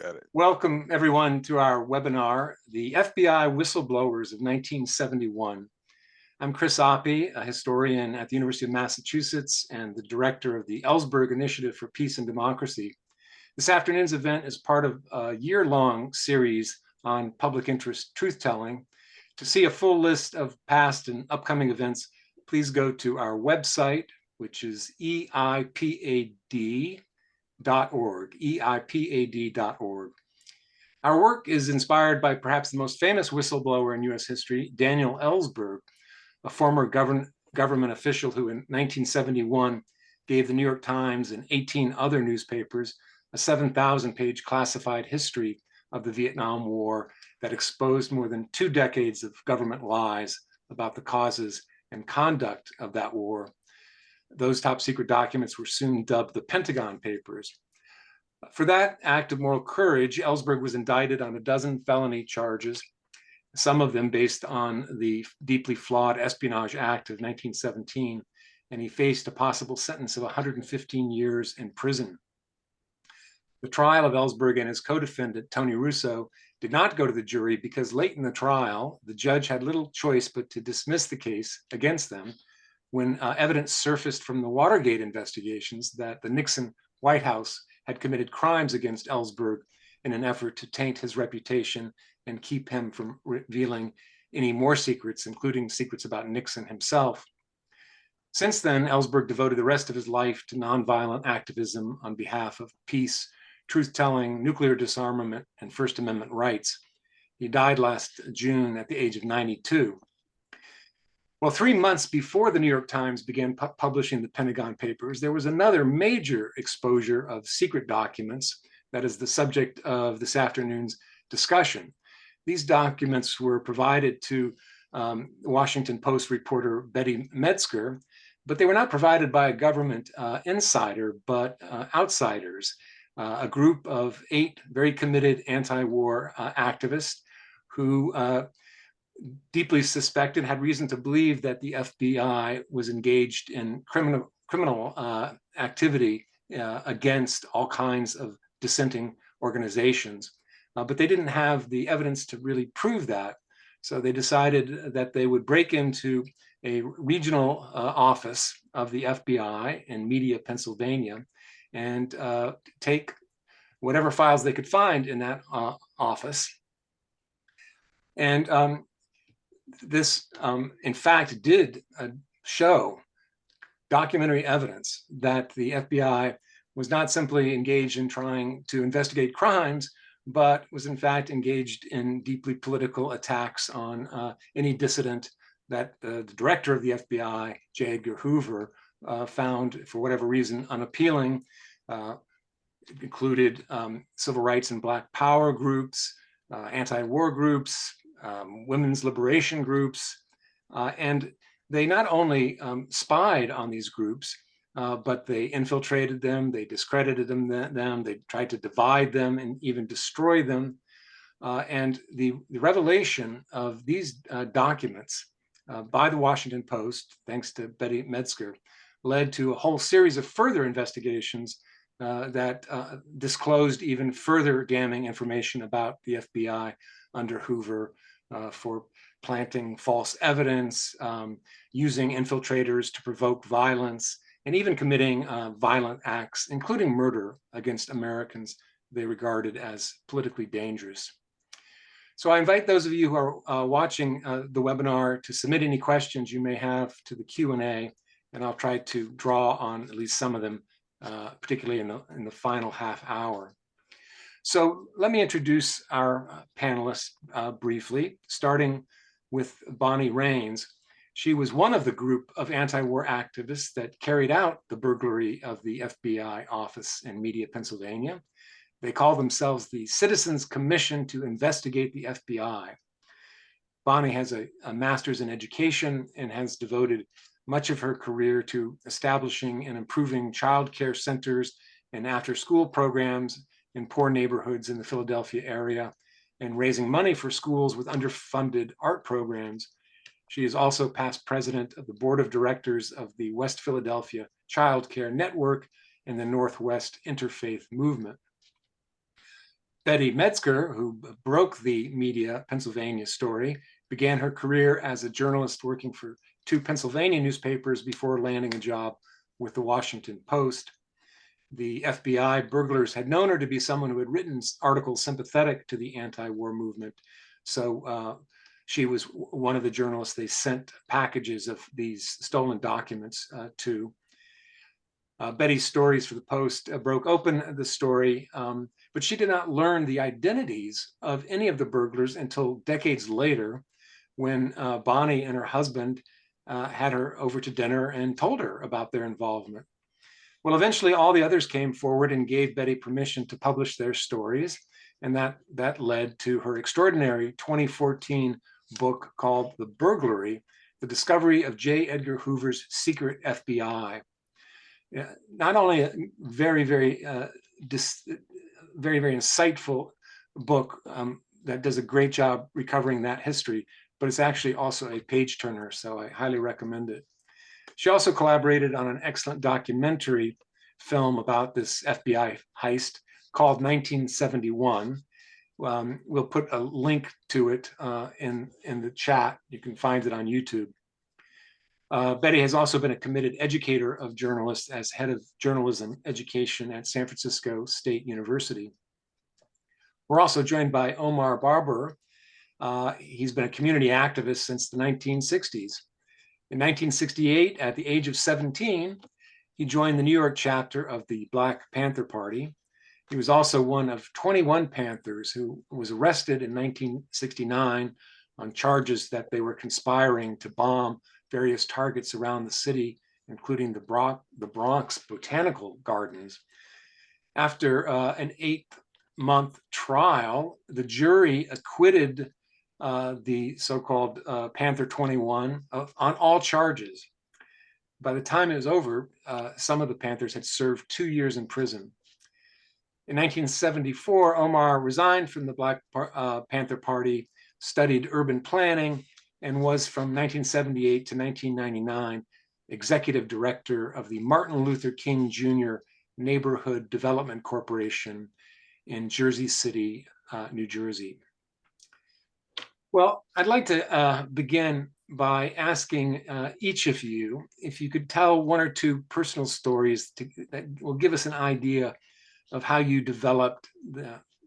Got it. Welcome, everyone, to our webinar, The FBI Whistleblowers of 1971. I'm Chris Oppie, a historian at the University of Massachusetts and the director of the Ellsberg Initiative for Peace and Democracy. This afternoon's event is part of a year-long series on public interest truth-telling. To see a full list of past and upcoming events, please go to our website, which is eipad.org. Our work is inspired by perhaps the most famous whistleblower in US history, Daniel Ellsberg, a former government official who in 1971 gave the New York Times and 18 other newspapers a 7,000-page classified history of the Vietnam War that exposed more than 2 decades of government lies about the causes and conduct of that war. Those top secret documents were soon dubbed the Pentagon Papers. For that act of moral courage, Ellsberg was indicted on a dozen felony charges, some of them based on the deeply flawed Espionage Act of 1917, and he faced a possible sentence of 115 years in prison. The trial of Ellsberg and his co-defendant, Tony Russo, did not go to the jury because late in the trial, the judge had little choice but to dismiss the case against them when evidence surfaced from the Watergate investigations that the Nixon White House had committed crimes against Ellsberg in an effort to taint his reputation and keep him from revealing any more secrets, including secrets about Nixon himself. Since then, Ellsberg devoted the rest of his life to nonviolent activism on behalf of peace, truth-telling, nuclear disarmament, and First Amendment rights. He died last June at the age of 92. Well, 3 months before the New York Times began publishing the Pentagon Papers, there was another major exposure of secret documents that is the subject of this afternoon's discussion. These documents were provided to Washington Post reporter Betty Medsger, but they were not provided by a government insider, but outsiders, a group of 8 very committed anti-war activists who deeply suspected, had reason to believe that the FBI was engaged in criminal activity against all kinds of dissenting organizations. But they didn't have the evidence to really prove that. So they decided that they would break into a regional office of the FBI in Media, Pennsylvania, and take whatever files they could find in that office. And this, in fact, did show documentary evidence that the FBI was not simply engaged in trying to investigate crimes, but was in fact engaged in deeply political attacks on any dissident that the director of the FBI, J. Edgar Hoover, found, for whatever reason, unappealing. It included civil rights and Black power groups, anti-war groups, women's liberation groups, and they not only spied on these groups, but they infiltrated them, they discredited them, they tried to divide them and even destroy them. And the revelation of these documents by the Washington Post, thanks to Betty Medsger, led to a whole series of further investigations that disclosed even further damning information about the FBI under Hoover, for planting false evidence, using infiltrators to provoke violence, and even committing violent acts, including murder against Americans they regarded as politically dangerous. So I invite those of you who are watching the webinar to submit any questions you may have to the Q&A, and I'll try to draw on at least some of them, particularly in the final half hour. So let me introduce our panelists briefly, starting with Bonnie Raines. She was one of the group of anti-war activists that carried out the burglary of the FBI office in Media, Pennsylvania. They call themselves the Citizens Commission to Investigate the FBI. Bonnie has a master's in education and has devoted much of her career to establishing and improving child care centers and after-school programs in poor neighborhoods in the Philadelphia area, and raising money for schools with underfunded art programs. She is also past president of the board of directors of the West Philadelphia Child Care Network and the Northwest Interfaith Movement. Betty Medsger, who broke the media Pennsylvania story, began her career as a journalist working for two Pennsylvania newspapers before landing a job with the Washington Post. The FBI burglars had known her to be someone who had written articles sympathetic to the anti-war movement. So she was one of the journalists they sent packages of these stolen documents to. Betty's stories for the Post broke open the story, but she did not learn the identities of any of the burglars until decades later, when Bonnie and her husband had her over to dinner and told her about their involvement. Well, eventually all the others came forward and gave Betty permission to publish their stories, and that led to her extraordinary 2014 book called The Burglary: The Discovery of J. Edgar Hoover's Secret FBI. Not only a very, very, very insightful book that does a great job recovering that history, but it's actually also a page turner, so I highly recommend it. She also collaborated on an excellent documentary film about this FBI heist called 1971. We'll put a link to it in the chat. You can find it on YouTube. Betty has also been a committed educator of journalists as head of journalism education at San Francisco State University. We're also joined by Omar Barbour. He's been a community activist since the 1960s. In 1968, at the age of 17, he joined the New York chapter of the Black Panther Party. He was also one of 21 Panthers who was arrested in 1969 on charges that they were conspiring to bomb various targets around the city, including the Bronx Botanical Gardens. After an 8-month trial, the jury acquitted the so-called Panther 21 on all charges. By the time it was over, some of the Panthers had served 2 years in prison. In 1974, Omar resigned from the Black Panther Party, studied urban planning, and was from 1978 to 1999 executive director of the Martin Luther King Jr. Neighborhood Development Corporation in Jersey City, New Jersey. Well, I'd like to begin by asking each of you if you could tell one or two personal stories that will give us an idea of how you developed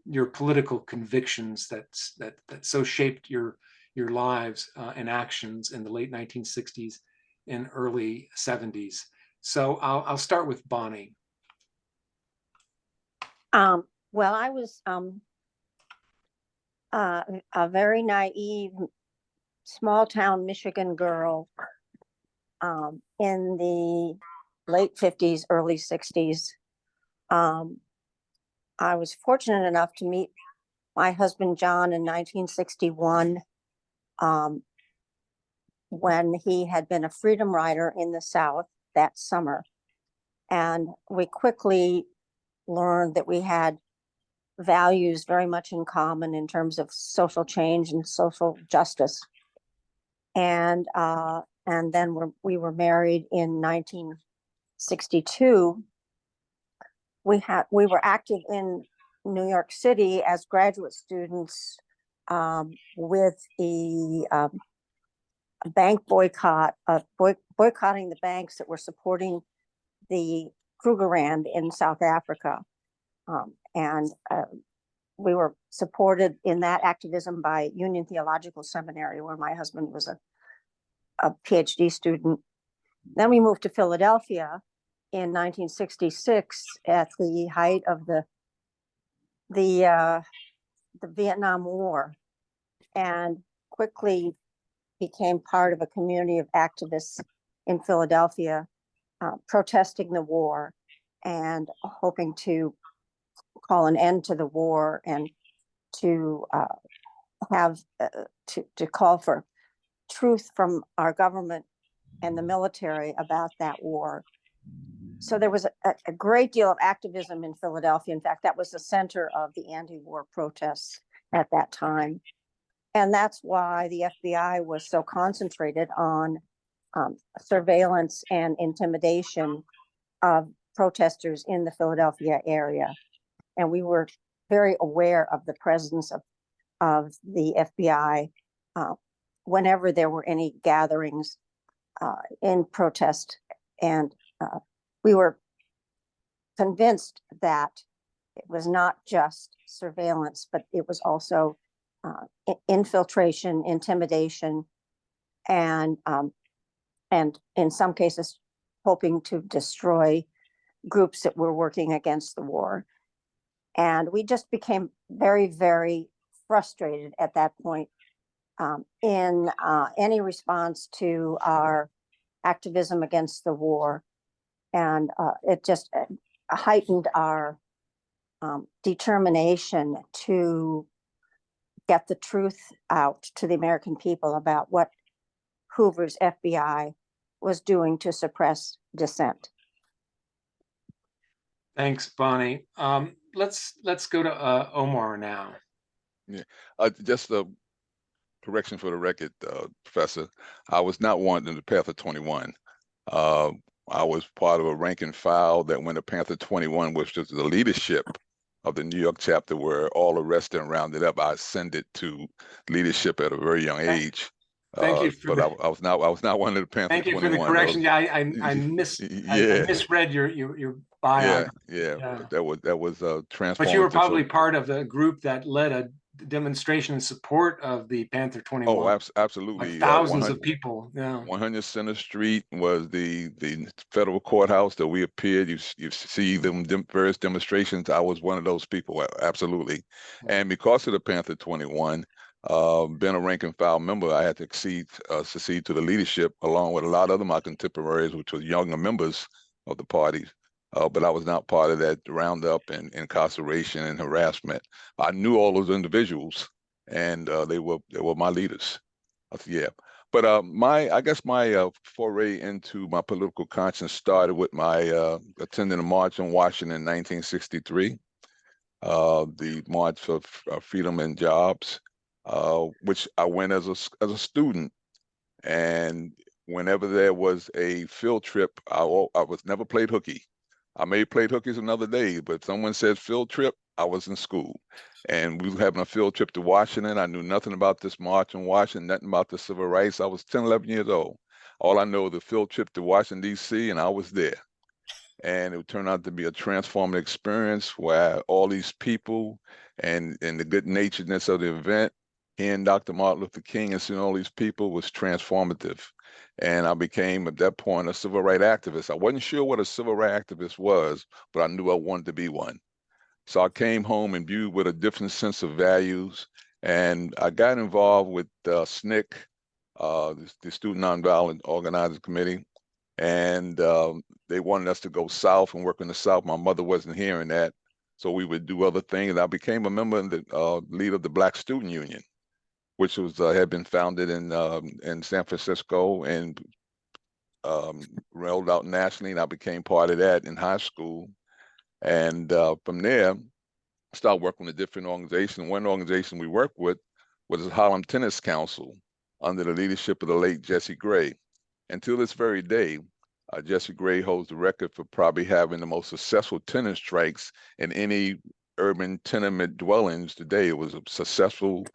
your political convictions that so shaped your lives and actions in the late 1960s and early 70s. So I'll start with Bonnie. Well, I was a very naive, small town Michigan girl in the late 50s, early 60s. I was fortunate enough to meet my husband, John, in 1961, when he had been a freedom rider in the South that summer. And we quickly learned that we had values very much in common in terms of social change and social justice. And then we were married in 1962. We were active in New York City as graduate students with the bank boycott, boycotting the banks that were supporting the Krugerrand in South Africa. And we were supported in that activism by Union Theological Seminary, where my husband was a PhD student. Then we moved to Philadelphia in 1966 at the height of the Vietnam War, and quickly became part of a community of activists in Philadelphia, protesting the war and hoping to call an end to the war and to to call for truth from our government and the military about that war. So there was a great deal of activism in Philadelphia. In fact, that was the center of the anti-war protests at that time. And that's why the FBI was so concentrated on surveillance and intimidation of protesters in the Philadelphia area. And we were very aware of the presence of the FBI whenever there were any gatherings in protest. And we were convinced that it was not just surveillance, but it was also infiltration, intimidation, and in some cases, hoping to destroy groups that were working against the war. And we just became very, very frustrated at that point in any response to our activism against the war. And it just heightened our determination to get the truth out to the American people about what Hoover's FBI was doing to suppress dissent. Thanks, Bonnie. Let's go to Omar now. Yeah, just a correction for the record, Professor. I was not one in the Panther 21. I was part of a rank and file that when the Panther 21, which was the leadership of the New York chapter, were all arrested and rounded up, I ascended to leadership at a very young age. Thank you for but I was not one of the Panther 21. Thank you for the correction. Yeah, I misread your bio. Yeah. That was transformative. But you were probably part of a group that led a demonstration in support of the Panther 21. Oh, absolutely. Like thousands of people. Yeah. 100 Center Street was the federal courthouse that we appeared. You see them various demonstrations. I was one of those people. Absolutely. And because of the Panther 21, being a rank and file member, I had to succeed to the leadership along with a lot of my contemporaries, which were younger members of the party. But I was not part of that roundup and incarceration and harassment. I knew all those individuals, and they were my leaders. Yeah. But I guess my foray into my political conscience started with my attending a march in Washington in 1963, the March for Freedom and Jobs, which I went as a student. And whenever there was a field trip, I was never played hooky. I may have played hooky another day, but someone said field trip, I was in school. And we were having a field trip to Washington. I knew nothing about this march in Washington, nothing about the civil rights. I was 10, 11 years old. All I know was the field trip to Washington, D.C., and I was there. And it turned out to be a transformative experience where all these people and the good naturedness of the event, hearing Dr. Martin Luther King and seeing all these people was transformative. And I became, at that point, a civil rights activist. I wasn't sure what a civil rights activist was, but I knew I wanted to be one. So I came home imbued with a different sense of values, and I got involved with SNCC, the Student Nonviolent Organizing Committee, and they wanted us to go south and work in the South. My mother wasn't hearing that, so we would do other things. I became a member of the lead of the Black Student Union, which was had been founded in San Francisco and rolled out nationally, and I became part of that in high school. And from there, I started working with different organizations. One organization we worked with was the Harlem Tennis Council under the leadership of the late Jesse Gray. Until this very day, Jesse Gray holds the record for probably having the most successful tennis strikes in any urban tenement dwellings today. It was a successful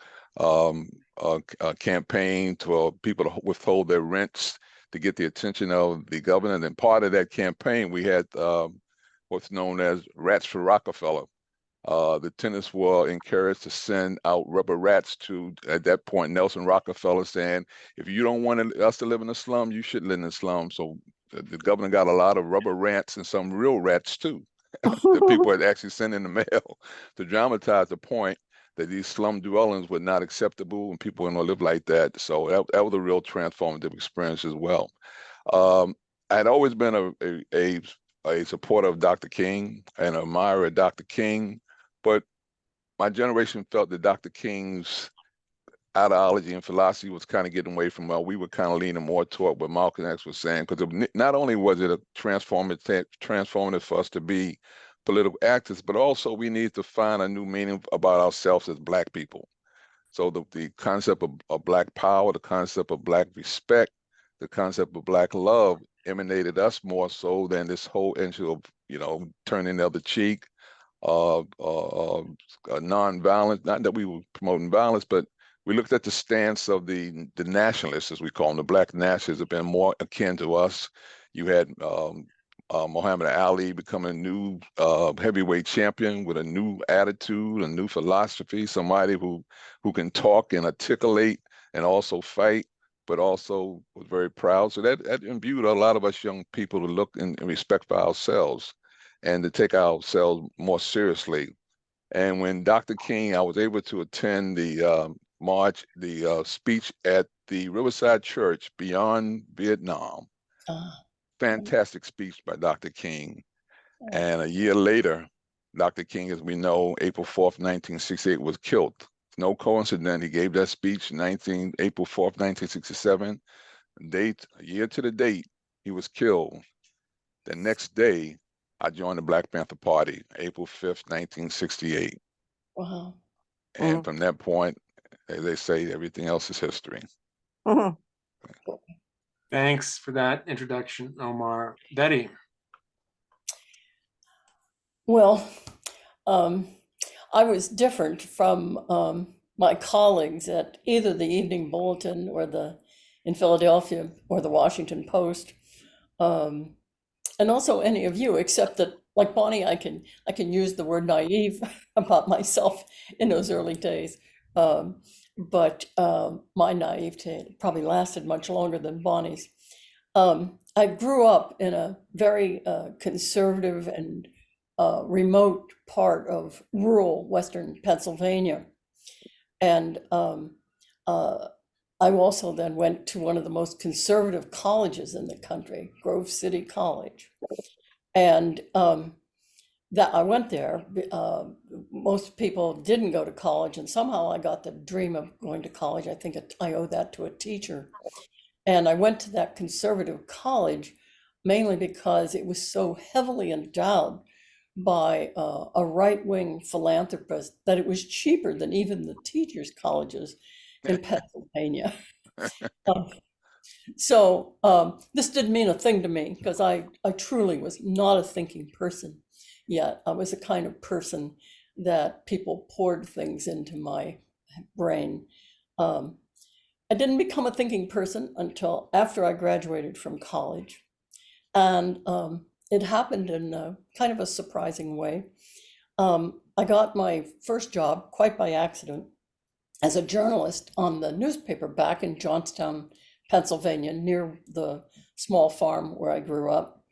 campaign to people to withhold their rents to get the attention of the governor. And then part of that campaign, we had what's known as Rats for Rockefeller. The tennis were encouraged to send out rubber rats to, at that point, Nelson Rockefeller, saying, if you don't want us to live in a slum, you should live in a slum. So the governor got a lot of rubber rats and some real rats too that people had actually sent in the mail to dramatize the point that these slum dwellings were not acceptable and people were going to live like that. So that was a real transformative experience as well. I had always been a supporter of Dr. King and an admirer of Dr. King, but my generation felt that Dr. King's ideology and philosophy was kind of getting away from we were kind of leaning more toward what Malcolm X was saying, because not only was it a transformative for us to be political actors, but also we need to find a new meaning about ourselves as Black people. So the concept of Black power, the concept of Black respect, the concept of Black love emanated us more so than this whole issue of, turning the other cheek, nonviolence. Not that we were promoting violence, but we looked at the stance of the nationalists, as we call them. The Black nationalists have been more akin to us. You had Muhammad Ali becoming a new heavyweight champion with a new attitude, a new philosophy, somebody who can talk and articulate and also fight, but also was very proud. So that imbued a lot of us young people to look and respect for ourselves and to take ourselves more seriously. And when Dr. King, I was able to attend the speech at the Riverside Church Beyond Vietnam. Fantastic speech by Dr. King. And a year later, Dr. King, as we know, April 4th, 1968, was killed. No coincidence. He gave that speech April 4th, 1967. Date, a year to the date, he was killed. The next day, I joined the Black Panther Party, April 5th, 1968. Wow. And from that point, as they say, everything else is history. Thanks for that introduction, Omar. Betty. Well, I was different from my colleagues at either the Evening Bulletin or in Philadelphia or the Washington Post, and also any of you, except that, like Bonnie, I can use the word naive about myself in those early days. But my naivete probably lasted much longer than Bonnie's. I grew up in a very conservative and remote part of rural Western Pennsylvania. And I also then went to one of the most conservative colleges in the country, Grove City College. And that I went there. Most people didn't go to college, and somehow I got the dream of going to college. I think I owe that to a teacher. And I went to that conservative college mainly because it was so heavily endowed by a right-wing philanthropist that it was cheaper than even the teachers' colleges in Pennsylvania. So this didn't mean a thing to me because I truly was not a thinking person yet. I was the kind of person that people poured things into my brain. I didn't become a thinking person until after I graduated from college. And it happened in kind of a surprising way. I got my first job quite by accident as a journalist on the newspaper back in Johnstown, Pennsylvania, near the small farm where I grew up.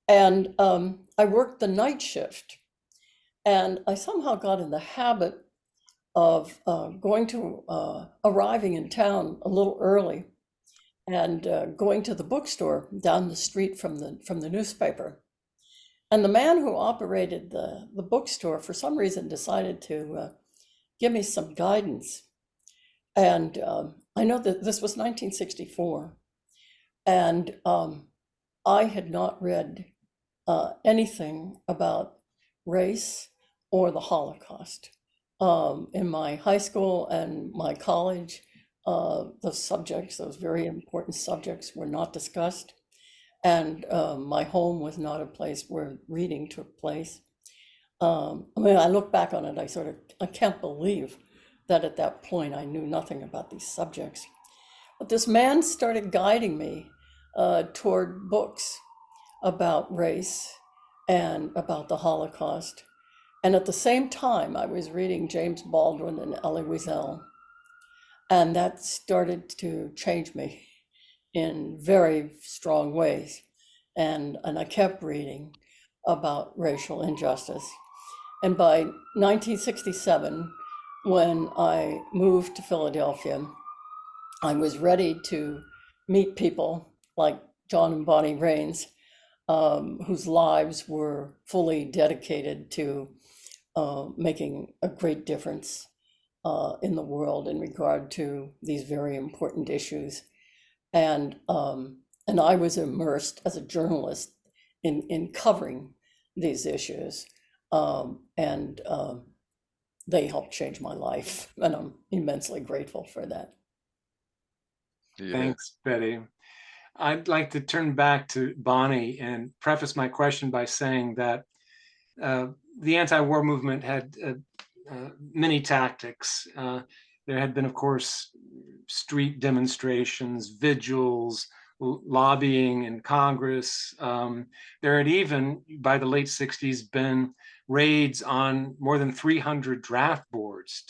And I worked the night shift. And I somehow got in the habit of arriving in town a little early and going to the bookstore down the street from the newspaper. And the man who operated the bookstore, for some reason, decided to give me some guidance. And I know that this was 1964, and I had not read anything about race or the Holocaust. In my high school and my college, those very important subjects were not discussed. And my home was not a place where reading took place. I mean, I look back on it, I can't believe that at that point I knew nothing about these subjects. But this man started guiding me toward books about race and about the Holocaust. And at the same time, I was reading James Baldwin and Elie Wiesel. And that started to change me in very strong ways. And I kept reading about racial injustice. And by 1967, when I moved to Philadelphia, I was ready to meet people like John and Bonnie Raines, whose lives were fully dedicated to making a great difference in the world in regard to these very important issues. And I was immersed as a journalist in covering these issues. They helped change my life, and I'm immensely grateful for that. Yeah. Thanks, Betty. I'd like to turn back to Bonnie and preface my question by saying that the anti-war movement had many tactics. There had been, of course, street demonstrations, vigils, lobbying in Congress. There had even, by the late 60s, been raids on more than 300 draft boards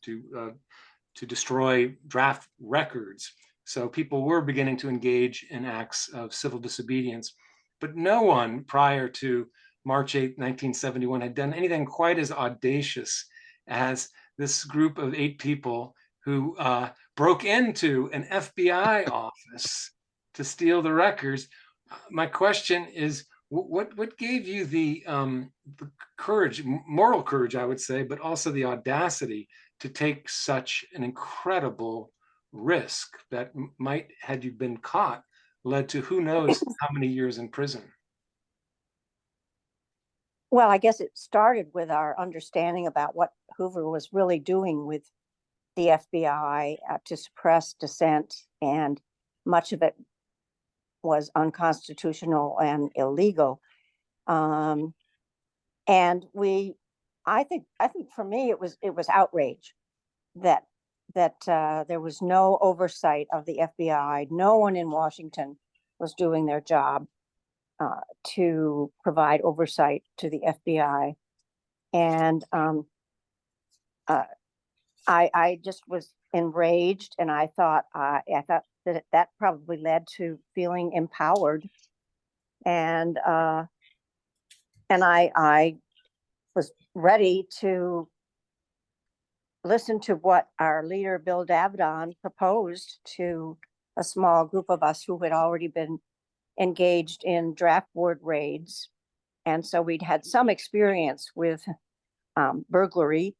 to destroy draft records. So people were beginning to engage in acts of civil disobedience. But no one prior to March 8, 1971 had done anything quite as audacious as this group of 8 people who broke into an FBI office to steal the records. My question is, what gave you the courage, moral courage, I would say, but also the audacity to take such an incredible risk that might, had you been caught, led to who knows how many years in prison? Well, I guess it started with our understanding about what Hoover was really doing with the FBI to suppress dissent, and much of it was unconstitutional and illegal. And I think for me it was outrage that there was no oversight of the FBI. No one in Washington was doing their job to provide oversight to the FBI, and I just was enraged, and I thought that probably led to feeling empowered, and I was ready to listen to what our leader Bill Davidon proposed to a small group of us who had already been engaged in draft board raids, and so we'd had some experience with burglary.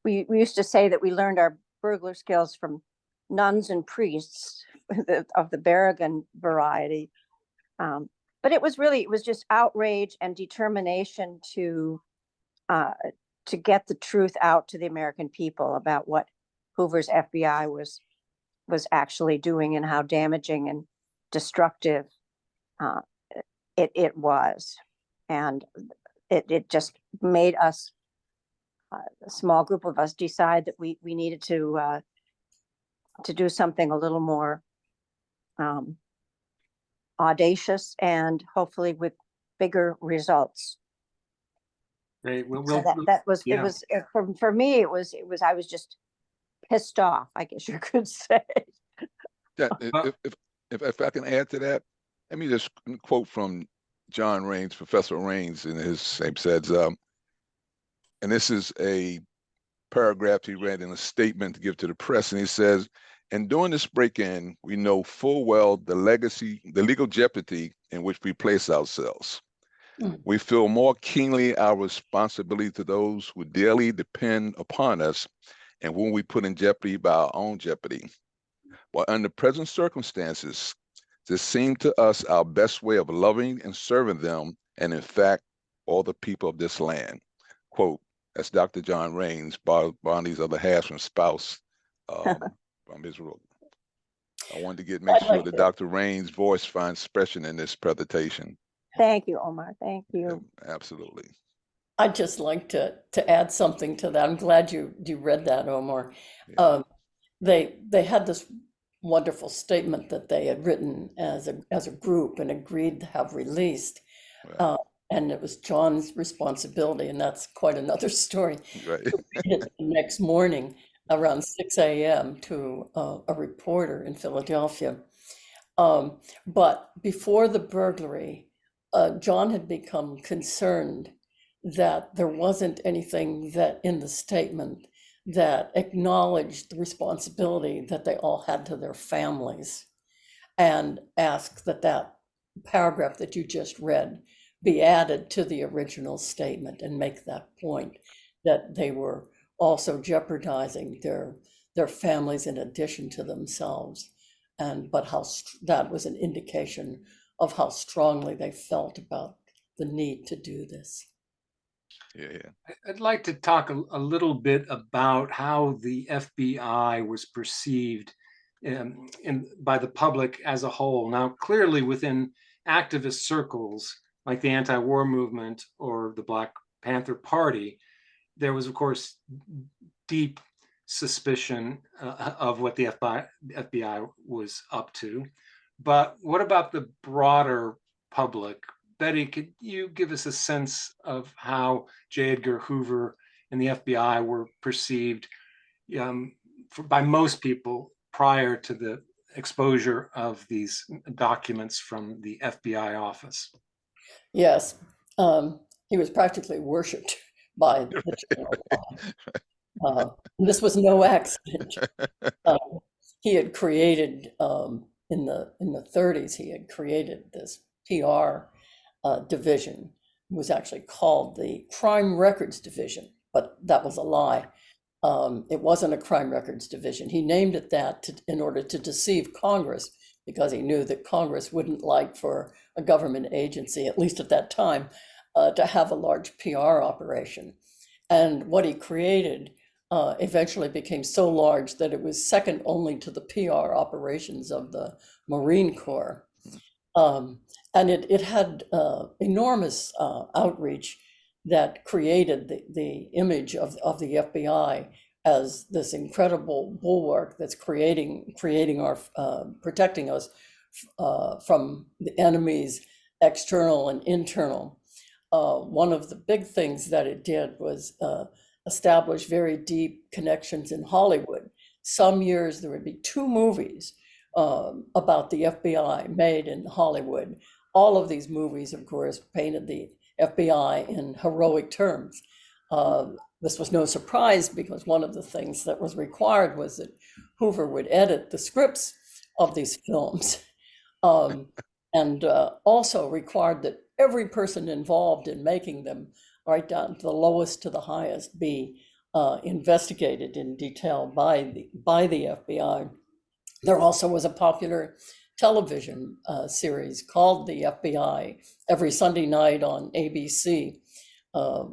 We used to say that we learned our burglar skills from nuns and priests of the Berrigan variety. But it was just outrage and determination to get the truth out to the American people about what Hoover's FBI was actually doing and how damaging and destructive it was. And it just made us, a small group of us, decide that we needed to do something a little more audacious and hopefully with bigger results. Great. So that was, yeah. It was for me. It was I was just pissed off, I guess you could say. Yeah, if I can add to that, let me just quote from John Raines, Professor Raines, in his says, and this is a paragraph he read in a statement to give to the press, and he says, "And during this break-in, we know full well the legal jeopardy in which we place ourselves. We feel more keenly our responsibility to those who daily depend upon us and whom we put in jeopardy by our own jeopardy. While under present circumstances, this seemed to us our best way of loving and serving them, and in fact, all the people of this land." Quote, that's Dr. John Raines, Bonnie's other half and spouse from Israel. I wanted to make sure that Dr. Raines' voice finds expression in this presentation. Thank you, Omar. Thank you. Yeah, absolutely. I'd just like to add something to that. I'm glad you read that, Omar. Yeah. They had this wonderful statement that they had written as a group and agreed to have released. Right. And it was John's responsibility, and that's quite another story. Right. To read it the next morning around 6 a.m. to a reporter in Philadelphia. But before the burglary, John had become concerned that there wasn't anything that in the statement that acknowledged the responsibility that they all had to their families, and asked that paragraph that you just read be added to the original statement and make that point that they were also jeopardizing their families in addition to themselves, but how that was an indication of how strongly they felt about the need to do this. Yeah. I'd like to talk a little bit about how the FBI was perceived by the public as a whole. Now, clearly within activist circles, like the anti-war movement or the Black Panther Party, there was, of course, deep suspicion of what the FBI was up to. But what about the broader public? Betty, could you give us a sense of how J. Edgar Hoover and the FBI were perceived by most people prior to the exposure of these documents from the FBI office? Yes, he was practically worshipped by the general public. This was no accident. He had created in the 30s. He had created this PR division. It was actually called the Crime Records Division, but that was a lie. It wasn't a crime records division. He named it that in order to deceive Congress, because he knew that Congress wouldn't like for a government agency, at least at that time, to have a large PR operation. And what he created eventually became so large that it was second only to the PR operations of the Marine Corps. And it had enormous outreach that created the image of the FBI as this incredible bulwark that's protecting us from the enemies, external and internal. One of the big things that it did was establish very deep connections in Hollywood. Some years there would be 2 movies about the FBI made in Hollywood. All of these movies, of course, painted the FBI in heroic terms. This was no surprise, because one of the things that was required was that Hoover would edit the scripts of these films, and also required that every person involved in making them, right down to the lowest to the highest, be investigated in detail by the FBI. There also was a popular television series called The FBI. Every Sunday night on ABC,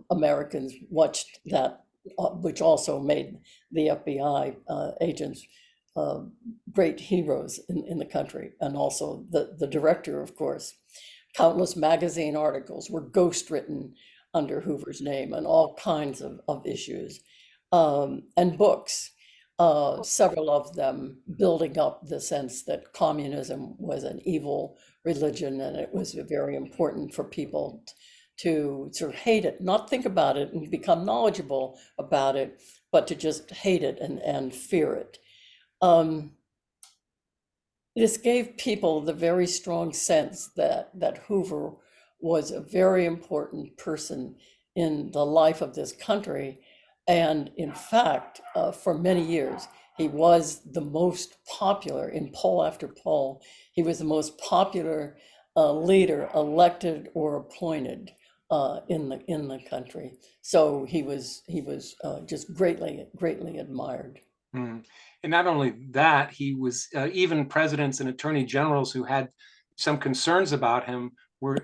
Americans watched that, which also made the FBI agents great heroes in the country, and also the director, of course. Countless magazine articles were ghostwritten under Hoover's name, and all kinds of issues, and books. Several of them building up the sense that communism was an evil religion, and it was very important for people to sort of hate it, not think about it and become knowledgeable about it, but to just hate it and fear it. This gave people the very strong sense that Hoover was a very important person in the life of this country. And in fact, for many years, he was the most popular in poll after poll. He was the most popular leader, elected or appointed, in the country. So he was just greatly admired. Mm. And not only that, he was even presidents and attorney generals who had some concerns about him were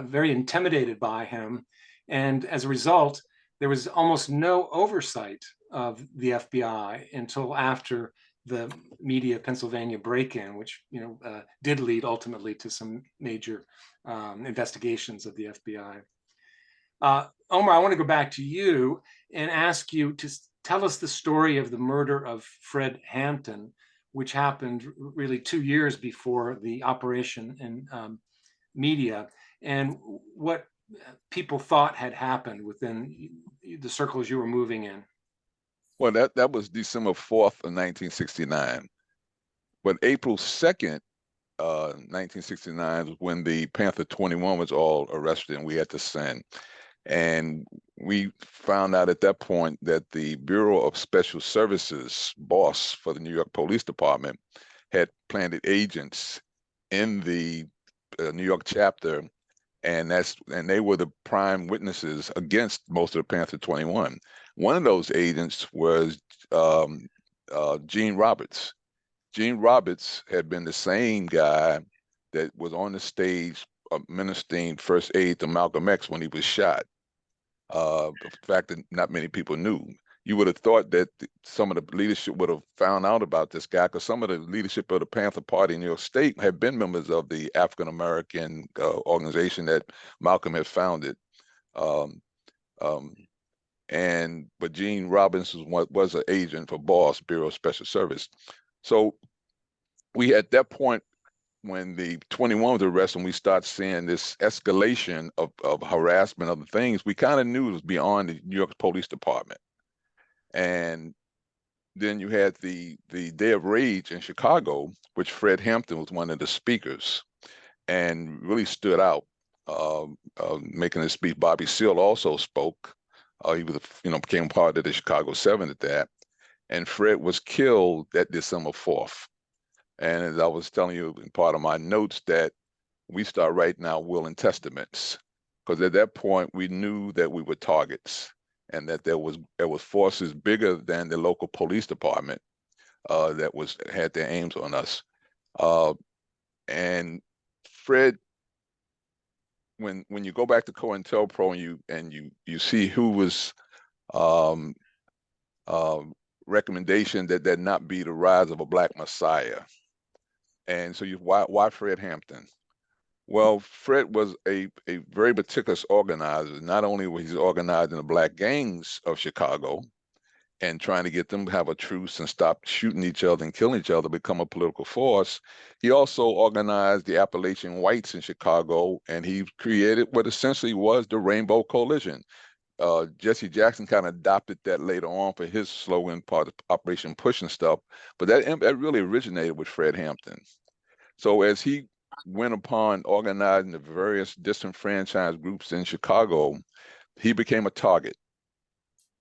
very intimidated by him. And as a result, there was almost no oversight of the FBI until after the Media Pennsylvania break-in, which did lead ultimately to some major investigations of the FBI. Omar, I want to go back to you and ask you to tell us the story of the murder of Fred Hampton, which happened really 2 years before the operation in media, and what people thought had happened within the circles you were moving in. Well, that was December 4th of 1969. But April 2nd, 1969 was when the Panther 21 was all arrested and we had to send. And we found out at that point that the Bureau of Special Services boss for the New York Police Department had planted agents in the New York chapter, and they were the prime witnesses against most of the Panther 21. One of those agents was Gene Roberts. Gene Roberts had been the same guy that was on the stage administering first aid to Malcolm X when he was shot. The fact that not many people knew. you would have thought that some of the leadership would have found out about this guy, because some of the leadership of the Panther Party in New York State had been members of the African American organization that Malcolm had founded. But Gene Robinson was an agent for BOSS, Bureau of Special Service. So we, at that point, when the 21 was arrested, and we start seeing this escalation of harassment, other things, we kind of knew it was beyond the New York Police Department. And then you had the Day of Rage in Chicago, which Fred Hampton was one of the speakers and really stood out, making a speech. Bobby Seale also spoke. He was, became part of the Chicago 7 at that. And Fred was killed that December 4th. And as I was telling you in part of my notes, that we start writing our will and testaments, because at that point we knew that we were targets, and that there was forces bigger than the local police department that had their aims on us. And Fred, when you go back to COINTELPRO and you see who was recommendation that there not be the rise of a Black Messiah. And so why Fred Hampton? Well, Fred was a very meticulous organizer. Not only was he organizing the Black gangs of Chicago and trying to get them to have a truce and stop shooting each other and killing each other, become a political force, he also organized the Appalachian Whites in Chicago, and he created what essentially was the Rainbow Coalition. Jesse Jackson kind of adopted that later on for his slogan, part of Operation Push and stuff, but that really originated with Fred Hampton. So as he went upon organizing the various disenfranchised groups in Chicago, he became a target.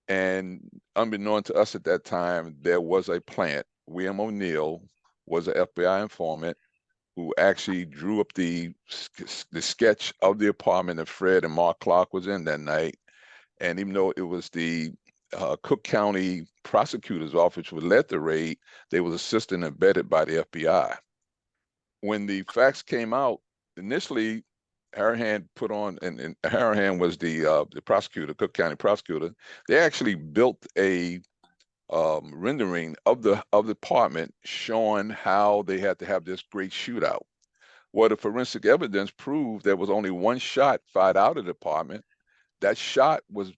And unbeknown to us at that time, there was a plant. William O'Neill was an FBI informant who actually drew up the sketch of the apartment that Fred and Mark Clark was in that night. And even though it was the Cook County prosecutor's office who led the raid, they was assisted and abetted by the FBI. When the facts came out, initially, Harahan put on, and Harahan was the prosecutor, Cook County prosecutor. They actually built a rendering of the apartment showing how they had to have this great shootout. Well, the forensic evidence proved there was only one shot fired out of the apartment. That shot was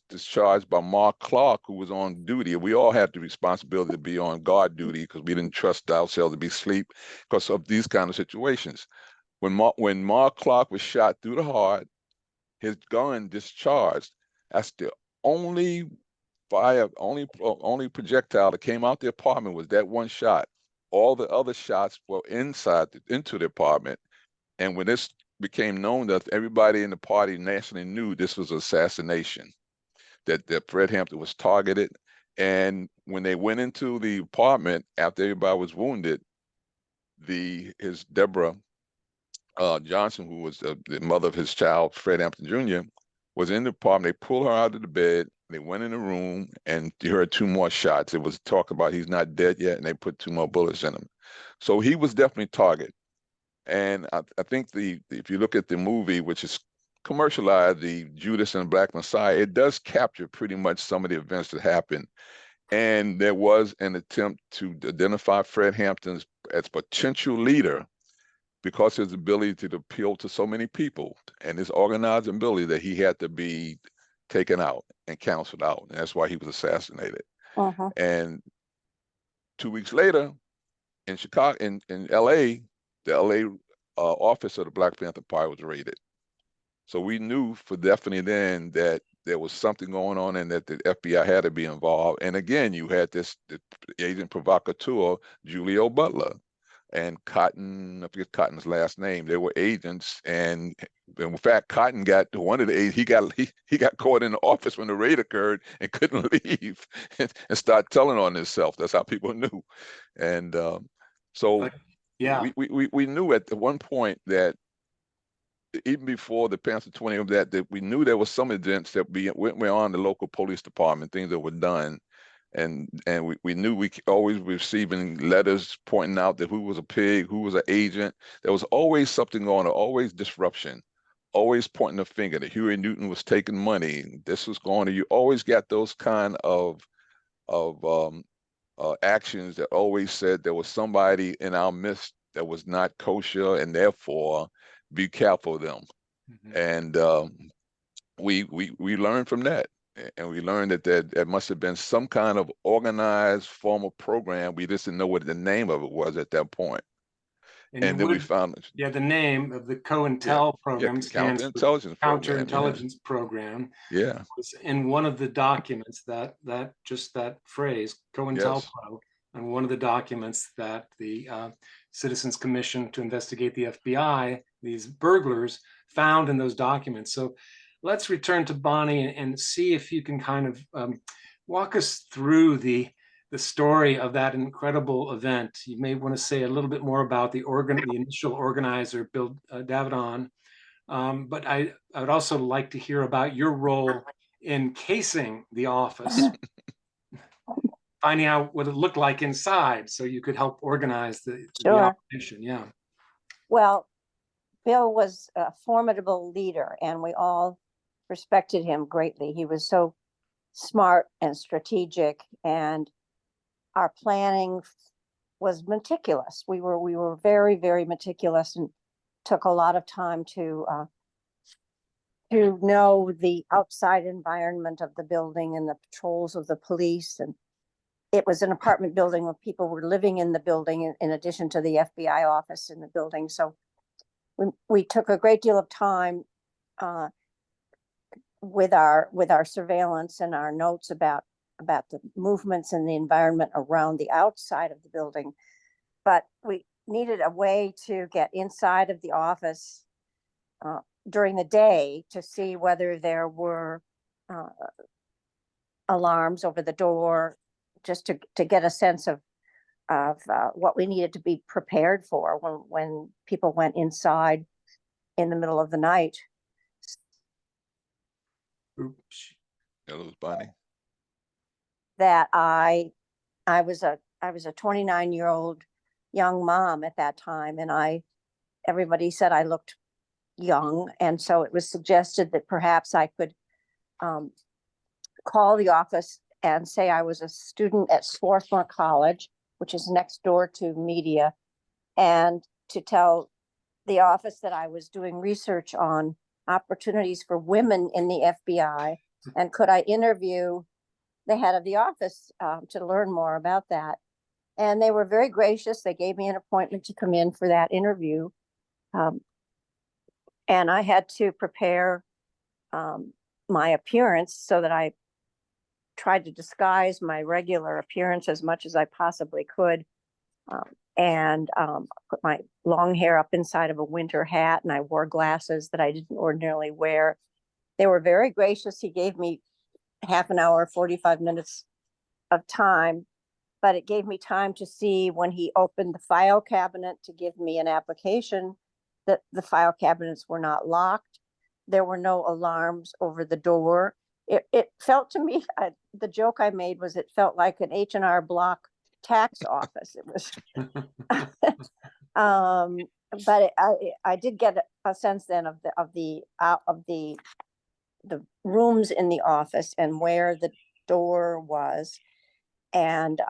discharged by Mark Clark, who was on duty. We all had the responsibility to be on guard duty because we didn't trust ourselves to be asleep because of these kind of situations. When Mark Clark was shot through the heart, his gun discharged. That's the only projectile that came out the apartment was that one shot. All the other shots were into the apartment. And when this became known, that everybody in the party nationally knew this was assassination, that Fred Hampton was targeted. And when they went into the apartment after everybody was wounded, his Deborah Johnson, who was the mother of his child, Fred Hampton Jr., was in the apartment. They pulled her out of the bed. They went in the room, and you heard 2 more shots. It was talk about he's not dead yet, and they put 2 more bullets in him. So he was definitely targeted. And I think if you look at the movie, which is commercialized, the Judas and the Black Messiah, it does capture pretty much some of the events that happened. And there was an attempt to identify Fred Hampton as potential leader because of his ability to appeal to so many people and his organizing ability, that he had to be taken out and canceled out. And that's why he was assassinated. Uh-huh. And 2 weeks later, in Chicago, in LA, the LA office of the Black Panther Party was raided. So we knew for definitely then that there was something going on and that the FBI had to be involved. And again, you had the agent provocateur, Julio Butler, and Cotton, I forget Cotton's last name. They were agents, and in fact, Cotton got one of the agents. He got caught in the office when the raid occurred and couldn't leave and start telling on himself. That's how people knew. And so yeah, we knew at one point that even before the Panther 20 of that we knew there was some events that went on the local police department, things that were done. And we knew we always receiving letters pointing out that who was a pig, who was an agent. There was always something going on, always disruption, always pointing the finger that Huey Newton was taking money. And this was going on. You always got those kind of actions that always said there was somebody in our midst that was not kosher, and therefore be careful of them. And we learned from that, and we learned that there must have been some kind of organized formal program. We just didn't know what the name of it was at that point. And then we found the name of the COINTEL program stands for Counterintelligence Program. Yeah. Was in one of the documents that phrase COINTELPRO, and one of the documents that the Citizens Commission to investigate the FBI, these burglars, found in those documents. So let's return to Bonnie and see if you can kind of walk us through the story of that incredible event. You may want to say a little bit more about the initial organizer, Bill Davidon. But I would also like to hear about your role in casing the office, finding out what it looked like inside so you could help organize the operation. Yeah. Well, Bill was a formidable leader, and we all respected him greatly. He was so smart and strategic, and our planning was meticulous. We were very, very meticulous, and took a lot of time to know the outside environment of the building and the patrols of the police. And it was an apartment building where people were living in the building in addition to the FBI office in the building. So we took a great deal of time with our surveillance and our notes about the movements and the environment around the outside of the building. But we needed a way to get inside of the office during the day to see whether there were alarms over the door, just to get a sense of what we needed to be prepared for when people went inside in the middle of the night. Oops. Hello, Bonnie. That I was a 29-year-old young mom at that time, and everybody said I looked young, and so it was suggested that perhaps I could call the office and say I was a student at Swarthmore College, which is next door to media, and to tell the office that I was doing research on opportunities for women in the FBI, and could I interview the head of the office to learn more about that. And they were very gracious. They gave me an appointment to come in for that interview. And I had to prepare my appearance so that I tried to disguise my regular appearance as much as I possibly could. And put my long hair up inside of a winter hat, and I wore glasses that I didn't ordinarily wear. They were very gracious. He gave me half an hour, 45 minutes of time, but it gave me time to see when he opened the file cabinet to give me an application that the file cabinets were not locked. There were no alarms over the door. It felt to me, the joke I made was it felt like an H&R Block tax office. It was, but I did get a sense then of the rooms in the office and where the door was, and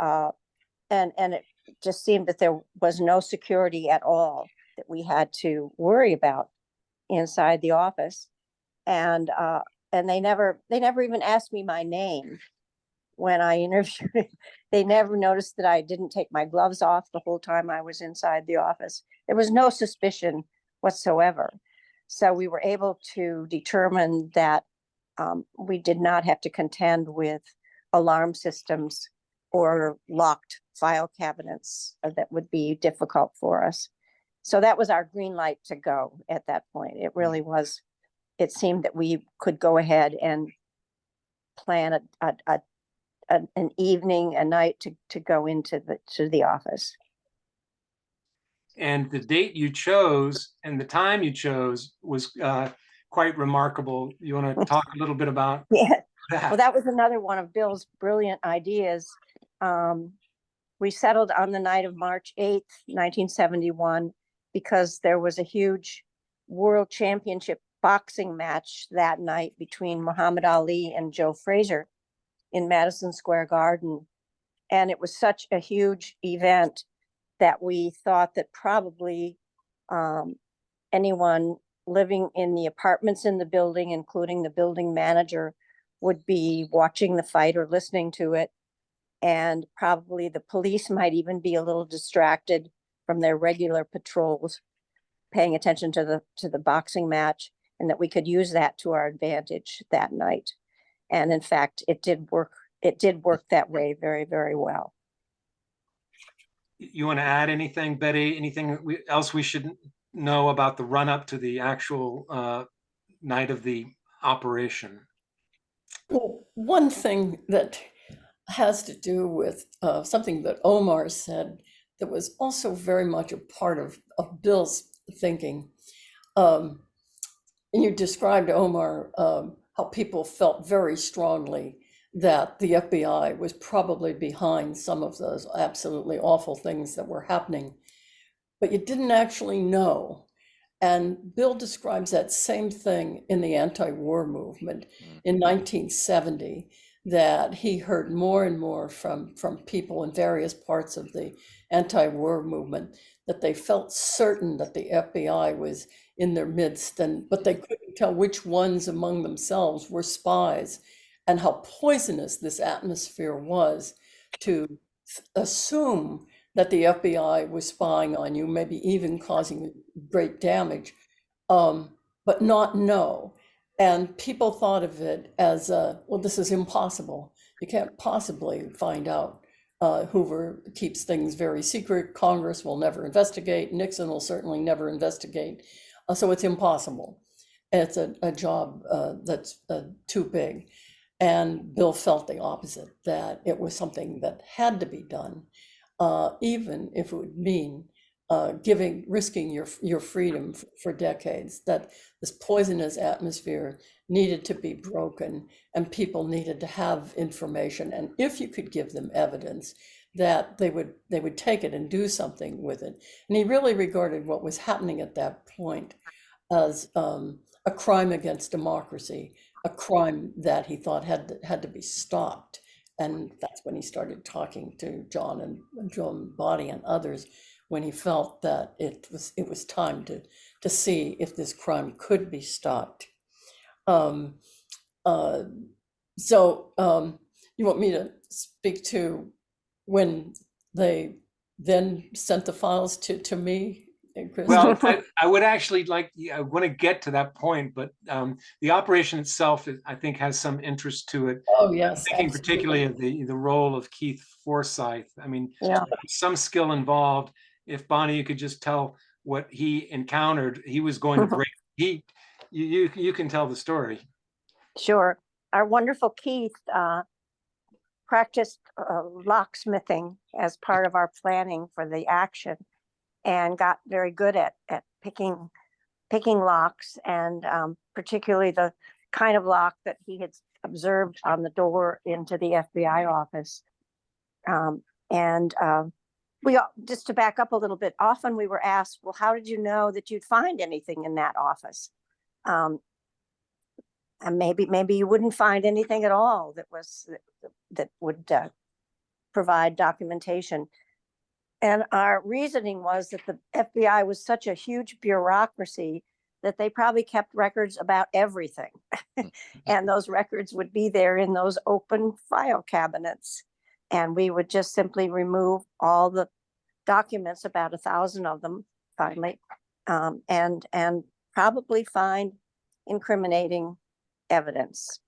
it just seemed that there was no security at all that we had to worry about inside the office. And they never even asked me my name when I interviewed. They never noticed that I didn't take my gloves off the whole time I was inside the office. There was no suspicion whatsoever. So we were able to determine that we did not have to contend with alarm systems or locked file cabinets that would be difficult for us. So that was our green light to go at that point. It really was. It seemed that we could go ahead and plan an evening, a night to go into the office. And the date you chose and the time you chose was quite remarkable. You want to talk a little bit about that? Well, that was another one of Bill's brilliant ideas. We settled on the night of March 8th, 1971, because there was a huge world championship boxing match that night between Muhammad Ali and Joe Frazier. in Madison Square Garden. And it was such a huge event that we thought that probably anyone living in the apartments in the building, including the building manager, would be watching the fight or listening to it. And probably the police might even be a little distracted from their regular patrols, paying attention to the boxing match, and that we could use that to our advantage that night. And in fact, it did work. It did work that way very, very well. You want to add anything, Betty? Anything else we should know about the run up to the actual night of the operation? Well, one thing that has to do with something that Omar said that was also very much a part of Bill's thinking. And you described, Omar, how people felt very strongly that the FBI was probably behind some of those absolutely awful things that were happening, but you didn't actually know. And Bill describes that same thing in the anti-war movement in 1970, that he heard more and more from people in various parts of the anti-war movement that they felt certain that the FBI was in their midst, but they couldn't tell which ones among themselves were spies, and how poisonous this atmosphere was to assume that the FBI was spying on you, maybe even causing great damage, but not know. And people thought of it as, well, this is impossible. You can't possibly find out. Hoover keeps things very secret. Congress will never investigate. Nixon will certainly never investigate. So it's impossible. It's a job that's too big. And Bill felt the opposite, that it was something that had to be done, even if it would mean risking your freedom for decades, that this poisonous atmosphere needed to be broken, and people needed to have information. And if you could give them evidence, that they would take it and do something with it. And he really regarded what was happening at that point as a crime against democracy, a crime that he thought had to be stopped. And that's when he started talking to John and John Body and others, when he felt that it was time to see if this crime could be stopped. So you want me to speak to when they then sent the files to me? Chris? Well, I would actually I want to get to that point, but the operation itself, I think, has some interest to it. Oh, yes. Thinking absolutely. particularly of the role of Keith Forsyth. I mean, Yeah. some skill involved. If Bonnie, you could just tell what he encountered, he was going to break. You can tell the story. Sure. Our wonderful Keith practiced locksmithing as part of our planning for the action, and got very good at picking locks, and particularly the kind of lock that he had observed on the door into the FBI office. Just to back up a little bit, often we were asked, well, how did you know that you'd find anything in that office? And maybe you wouldn't find anything at all that would provide documentation. And our reasoning was that the FBI was such a huge bureaucracy that they probably kept records about everything. And those records would be there in those open file cabinets. And we would just simply remove all the documents, about 1,000 of them, finally, and probably find incriminating evidence,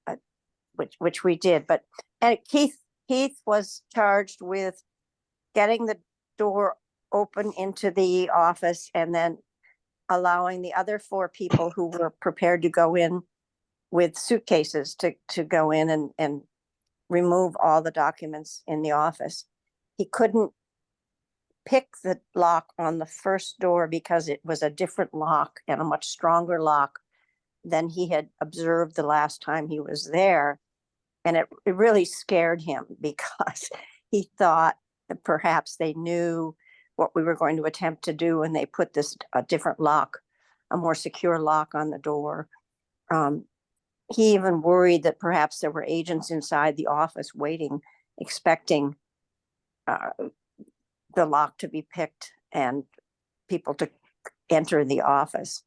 which we did. But Keith was charged with getting the door open into the office, and then allowing the other 4 people who were prepared to go in with suitcases to go in and remove all the documents in the office. He couldn't pick the lock on the first door because it was a different lock and a much stronger lock than he had observed the last time he was there. And it really scared him, because he thought that perhaps they knew what we were going to attempt to do, and they put a different lock, a more secure lock on the door. he even worried that perhaps there were agents inside the office waiting, expecting the lock to be picked and people to enter the office.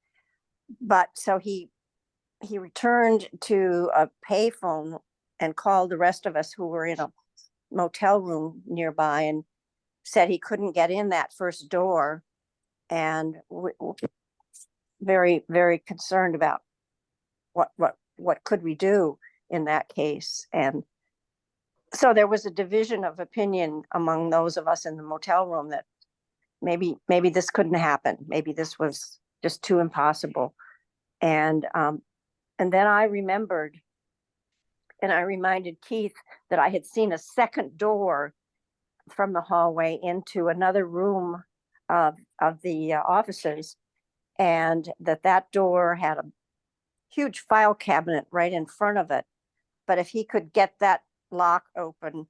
But so he returned to a payphone and called the rest of us who were in a motel room nearby and said he couldn't get in that first door, and very, very concerned about what could we do in that case. And so there was a division of opinion among those of us in the motel room that maybe this couldn't happen. Maybe this was just too impossible. And then I remembered, and I reminded Keith that I had seen a second door from the hallway into another room of the offices, and that door had a huge file cabinet right in front of it. But if he could get that lock open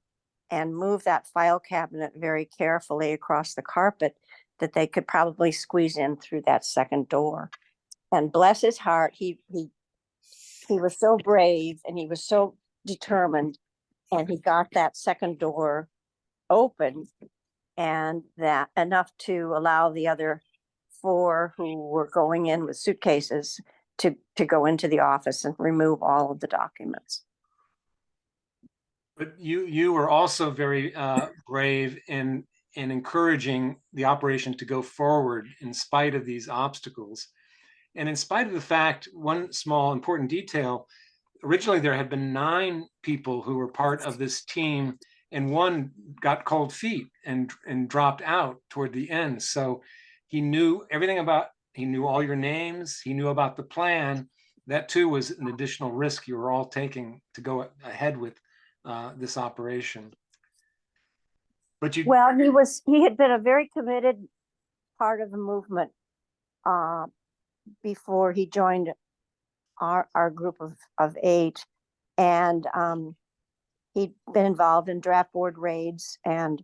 and move that file cabinet very carefully across the carpet, that they could probably squeeze in through that second door. And bless his heart, he was so brave and he was so determined, and he got that second door open, and that enough to allow the other 4 who were going in with suitcases to go into the office and remove all of the documents. But you were also very brave in encouraging the operation to go forward in spite of these obstacles. And in spite of the fact, one small important detail, originally there had been 9 people who were part of this team, and 1 got cold feet and dropped out toward the end. So he knew everything about, he knew all your names, he knew about the plan. That too was an additional risk you were all taking to go ahead with this operation. But you, Well, he had been a very committed part of the movement before he joined our group of 8, and he'd been involved in draft board raids, and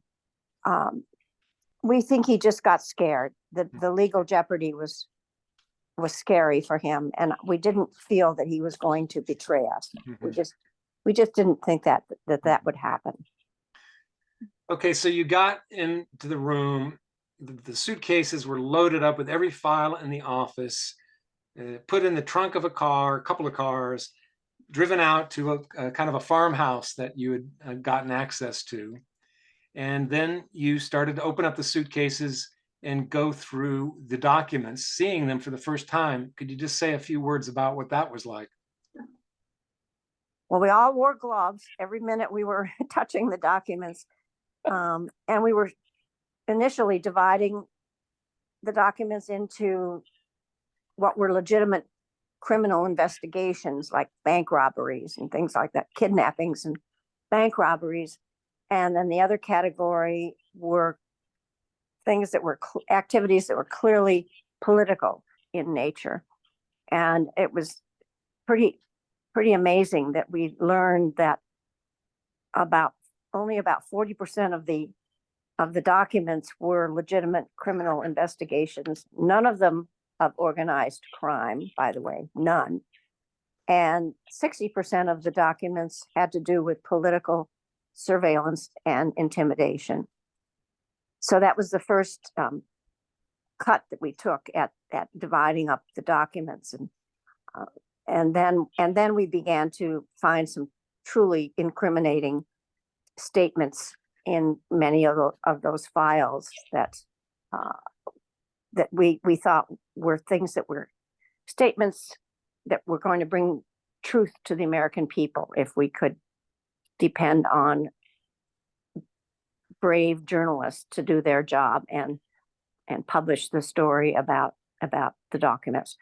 we think he just got scared. The legal jeopardy was scary for him, and we didn't feel that he was going to betray us. We just didn't think that would happen. Okay, so you got into the room. The suitcases were loaded up with every file in the office, put in the trunk of a couple of cars, driven out to a kind of a farmhouse that you had gotten access to. And then you started to open up the suitcases and go through the documents, seeing them for the first time. Could you just say a few words about what that was like? Well, we all wore gloves every minute we were touching the documents. And we were initially dividing the documents into what were legitimate criminal investigations, like bank robberies and things like that, kidnappings and bank robberies. And then the other category were things that were activities that were clearly political in nature. And it was pretty amazing that we learned that only about 40% of the documents were legitimate criminal investigations. None of them of organized crime, by the way, none. And 60% of the documents had to do with political surveillance and intimidation. So that was the first cut that we took at dividing up the documents, and then we began to find some truly incriminating statements in many of those files that we thought were things that were statements that were going to bring truth to the American people if we could depend on brave journalists to do their job and publish the story about the documents.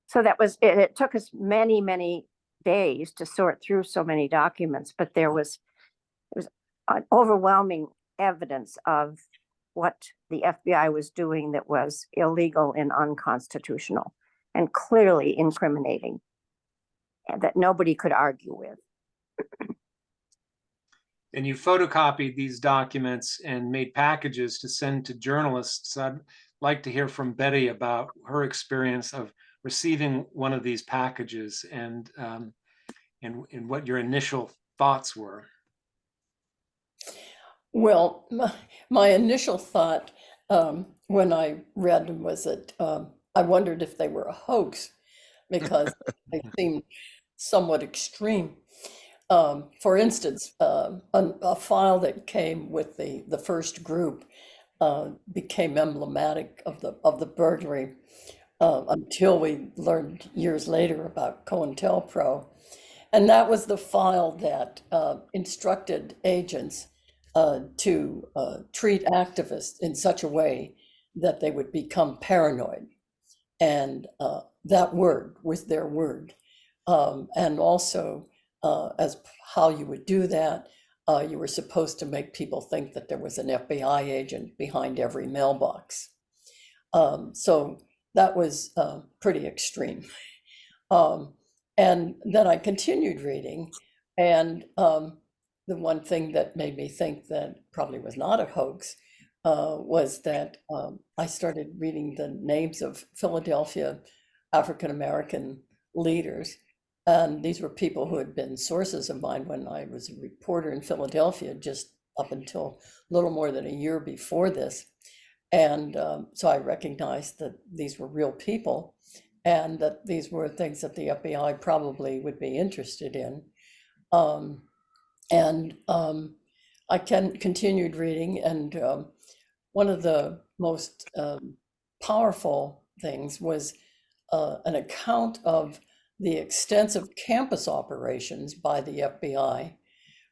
So that was it. It took us many days to sort through so many documents, but there was an overwhelming evidence of what the FBI was doing that was illegal and unconstitutional and clearly incriminating, and that nobody could argue with. And you photocopied these documents and made packages to send to journalists. I'd like to hear from Betty about her experience of receiving one of these packages, and what your initial thoughts were. Well, my initial thought when I read them was that I wondered if they were a hoax because they seemed somewhat extreme. For instance, a file that came with the first group became emblematic of the burglary until we learned years later about COINTELPRO. And that was the file that instructed agents to treat activists in such a way that they would become paranoid. And that word was their word. And also, as how you would do that, you were supposed to make people think that there was an FBI agent behind every mailbox. So that was pretty extreme. And then I continued reading, and the one thing that made me think that probably was not a hoax was that I started reading the names of Philadelphia African-American leaders. And these were people who had been sources of mine when I was a reporter in Philadelphia, just up until a little more than a year before this. And so I recognized that these were real people and that these were things that the FBI probably would be interested in. I continued reading, and one of the most powerful things was an account of the extensive campus operations by the FBI,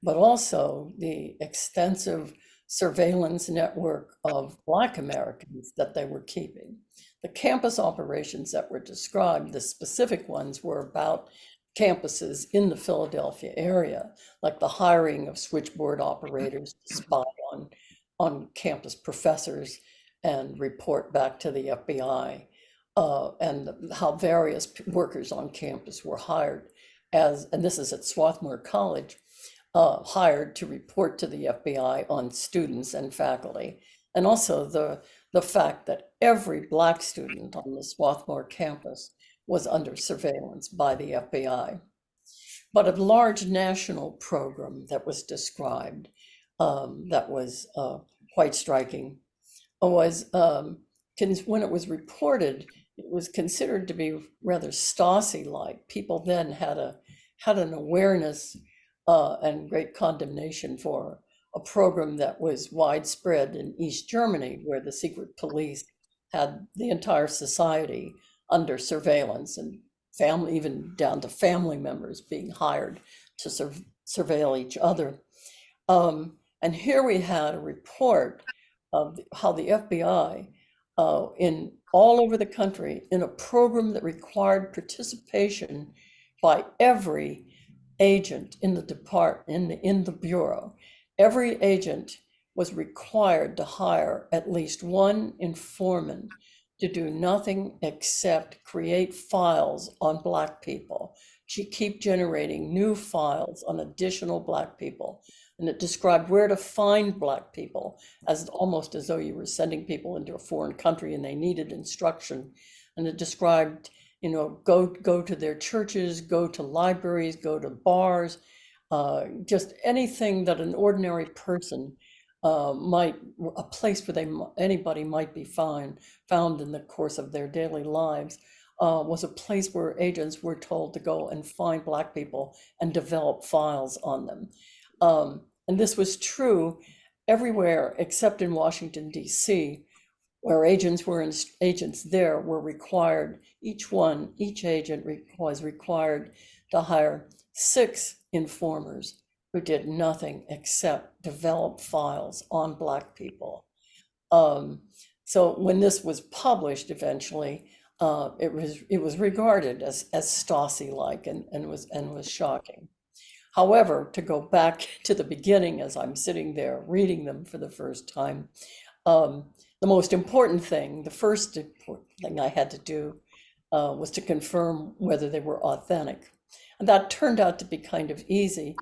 but also the extensive surveillance network of Black Americans that they were keeping. The campus operations that were described, the specific ones, were about campuses in the Philadelphia area, like the hiring of switchboard operators to spy on campus professors and report back to the FBI, and how various workers on campus were hired and this is at Swarthmore College, hired to report to the FBI on students and faculty, and also the fact that every Black student on the Swarthmore campus was under surveillance by the FBI. But a large national program that was described that was quite striking was when it was reported, it was considered to be rather Stasi-like. People then had an awareness and great condemnation for a program that was widespread in East Germany, where the secret police had the entire society under surveillance, and family, even down to family members being hired to surveil each other. And here we had a report of how the FBI in all over the country, in a program that required participation by every agent in the in the bureau. Every agent was required to hire at least one informant to do nothing except create files on Black people. She keep generating new files on additional Black people. And it described where to find Black people, as almost as though you were sending people into a foreign country and they needed instruction. And it described, go to their churches, go to libraries, go to bars, just anything that an ordinary person a place where anybody might be found in the course of their daily lives, was a place where agents were told to go and find Black people and develop files on them. And this was true everywhere except in Washington, D.C., where agents there were required, each agent was required to hire 6 informers who did nothing except develop files on Black people. So when this was published eventually, it was regarded as Stasi-like and was shocking. However, to go back to the beginning, as I'm sitting there reading them for the first time, the most important thing, the first important thing I had to do was to confirm whether they were authentic. And that turned out to be kind of easy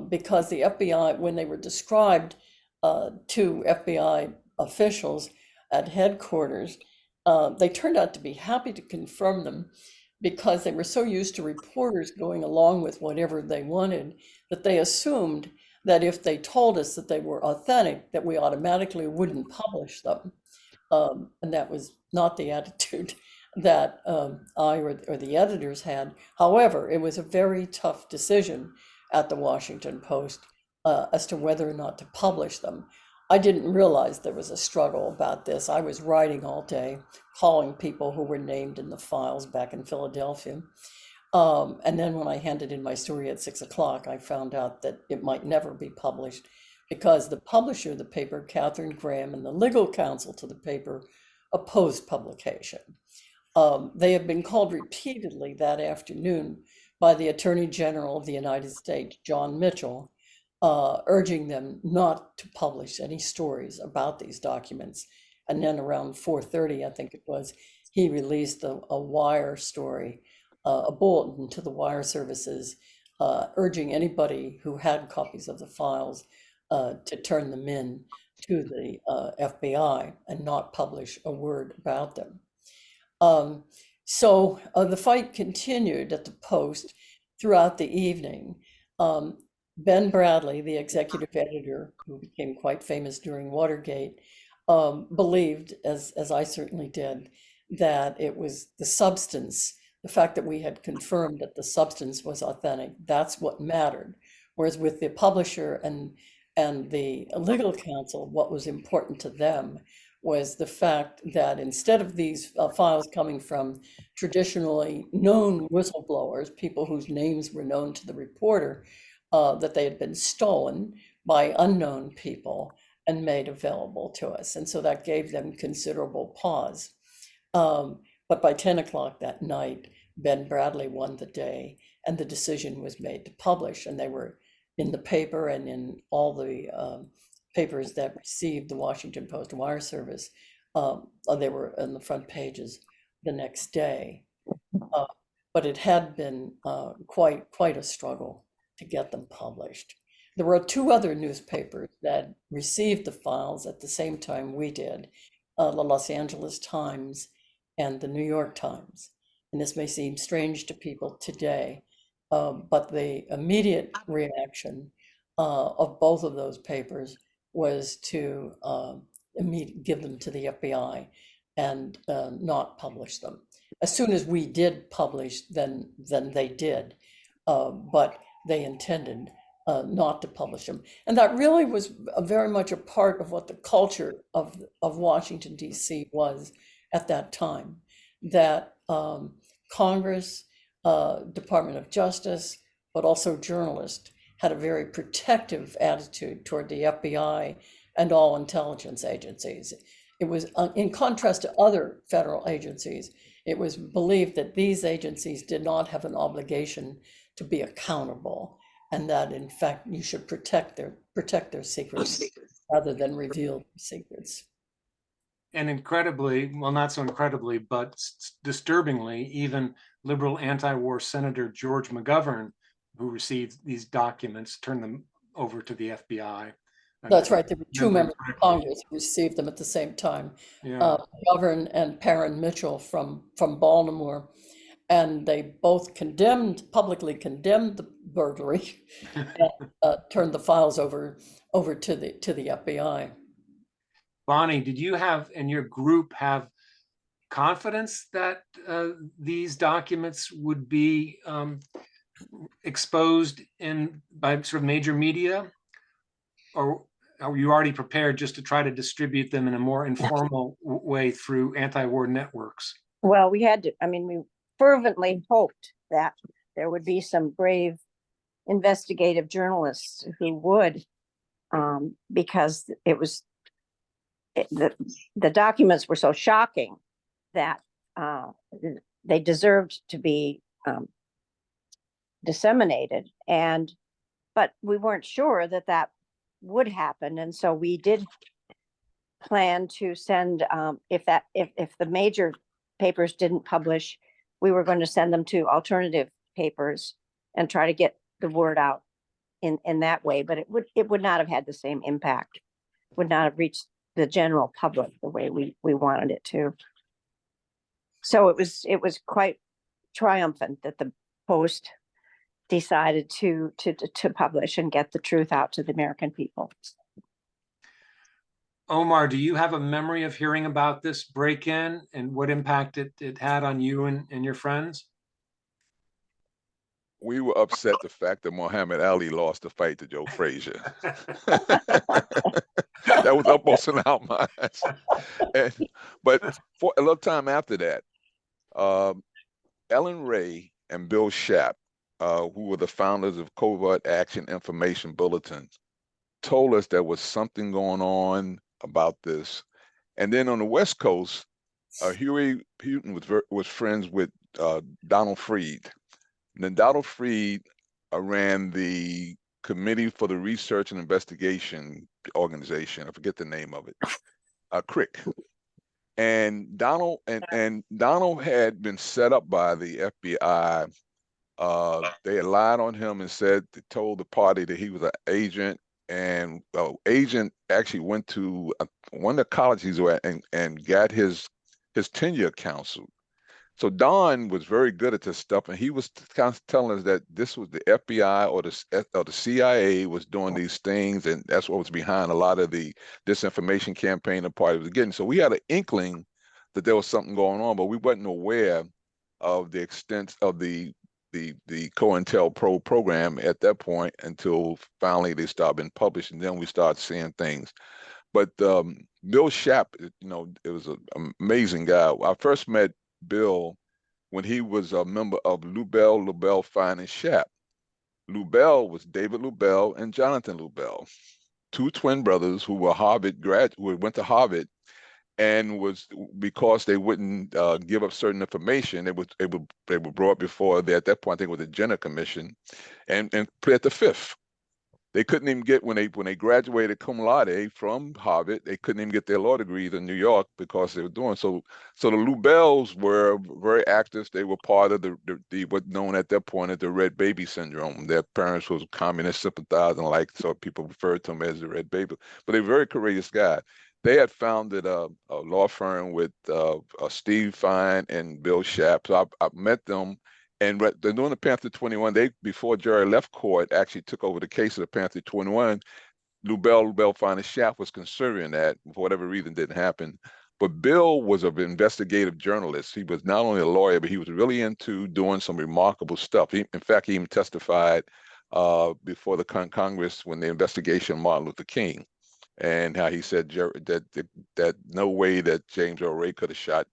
because the FBI, when they were described to FBI officials at headquarters, They turned out to be happy to confirm them because they were so used to reporters going along with whatever they wanted that they assumed that if they told us that they were authentic, that we automatically wouldn't publish them. And that was not the attitude that I or the editors had. However, it was a very tough decision at the Washington Post as to whether or not to publish them. I didn't realize there was a struggle about this. I was writing all day, calling people who were named in the files back in Philadelphia. And then when I handed in my story at 6 o'clock, I found out that it might never be published because the publisher of the paper, Catherine Graham, and the legal counsel to the paper opposed publication. They have been called repeatedly that afternoon by the Attorney General of the United States, John Mitchell, urging them not to publish any stories about these documents. And then around 4:30, I think it was, he released a wire story, a bulletin to the wire services, urging anybody who had copies of the files to turn them in to the FBI and not publish a word about them. So the fight continued at the Post throughout the evening. Ben Bradley, the executive editor, who became quite famous during Watergate, believed, as I certainly did, that it was the substance, the fact that we had confirmed that the substance was authentic, that's what mattered. Whereas with the publisher and the legal counsel, what was important to them was the fact that instead of these files coming from traditionally known whistleblowers, people whose names were known to the reporter, that they had been stolen by unknown people and made available to us. And so that gave them considerable pause. But by 10 o'clock that night, Ben Bradley won the day and the decision was made to publish. And they were in the paper and in all the papers that received the Washington Post wire service. They were on the front pages the next day. But it had been quite a struggle to get them published. There were two other newspapers that received the files at the same time we did, the Los Angeles Times and the New York Times. And this may seem strange to people today, but the immediate reaction of both of those papers was to give them to the FBI and not publish them. As soon as we did publish, then they did, but they intended not to publish them. And that really was very much a part of what the culture of Washington, D.C. was at that time, that Congress, Department of Justice, but also journalists had a very protective attitude toward the FBI and all intelligence agencies. It was, in contrast to other federal agencies, it was believed that these agencies did not have an obligation to be accountable, and that in fact you should protect their secrets rather than reveal their secrets. And incredibly, well, not so incredibly, but disturbingly, even liberal anti-war Senator George McGovern, who received these documents, turned them over to the FBI. That's right. There were two members of Congress who received them at the same time. Yeah. McGovern and Perrin Mitchell from Baltimore, and they both publicly condemned the burglary and turned the files over to the FBI. Bonnie, did you and your group have confidence that these documents would be exposed by sort of major media, or are you already prepared just to try to distribute them in a more informal way through anti-war networks? Well, we fervently hoped that there would be some brave investigative journalists who would, because the documents were so shocking that they deserved to be disseminated, but we weren't sure that would happen, and so we did plan to send, if the major papers didn't publish, we were going to send them to alternative papers and try to get the word out in that way, but it would not have had the same impact, would not have reached the general public the way we wanted it to. So it was quite triumphant that the Post decided to publish and get the truth out to the American people. Omar, do you have a memory of hearing about this break-in and what impact it had on you and your friends? We were upset the fact that Muhammad Ali lost the fight to Joe Frazier. That was upmost in our minds. But for a little time after that, Ellen Ray and Bill Schaap, who were the founders of Covert Action Information Bulletin, told us there was something going on about this. And then on the West Coast, Huey Houghton was friends with Donald Freed. And then Donald Freed ran the Committee for the Research and Investigation Organization. I forget the name of it. CRIC. And Donald had been set up by the FBI. They had lied on him and told the party that he was an agent. And agent actually went to one of the colleges he was at and got his tenure counseled. So Don was very good at this stuff, and he was kind of telling us that this was the FBI or the CIA was doing these things, and that's what was behind a lot of the disinformation campaign the party was getting. So we had an inkling that there was something going on, but we wasn't aware of the extent of the COINTELPRO program at that point until finally they started being published, and then we started seeing things. But Bill Schaap, it was an amazing guy. I first met Bill when he was a member of Lubell, Fine, and Schaap. Lubell was David Lubell and Jonathan Lubell, two twin brothers who were who went to Harvard, and was because they wouldn't give up certain information, they were brought before at that point I think it was the Jenner Commission, and plead the fifth. They couldn't even get when they graduated cum laude from Harvard. They couldn't even get their law degrees in New York because they were doing so. So the Lubells were very active. They were part of the what known at that point as the Red Baby Syndrome. Their parents was communist sympathizing, so people referred to them as the Red Baby. But they were very courageous guys. They had founded a law firm with Steve Fine and Bill Schaap. So I met them. And they're doing the Panther 21. Before Jerry left court, actually took over the case of the Panther 21. Lubell, Fine, and Schaap was considering that. For whatever reason, didn't happen. But Bill was an investigative journalist. He was not only a lawyer, but he was really into doing some remarkable stuff. In fact, he even testified before the Congress when the investigation of Martin Luther King, and how he said that no way that James Earl Ray could have shot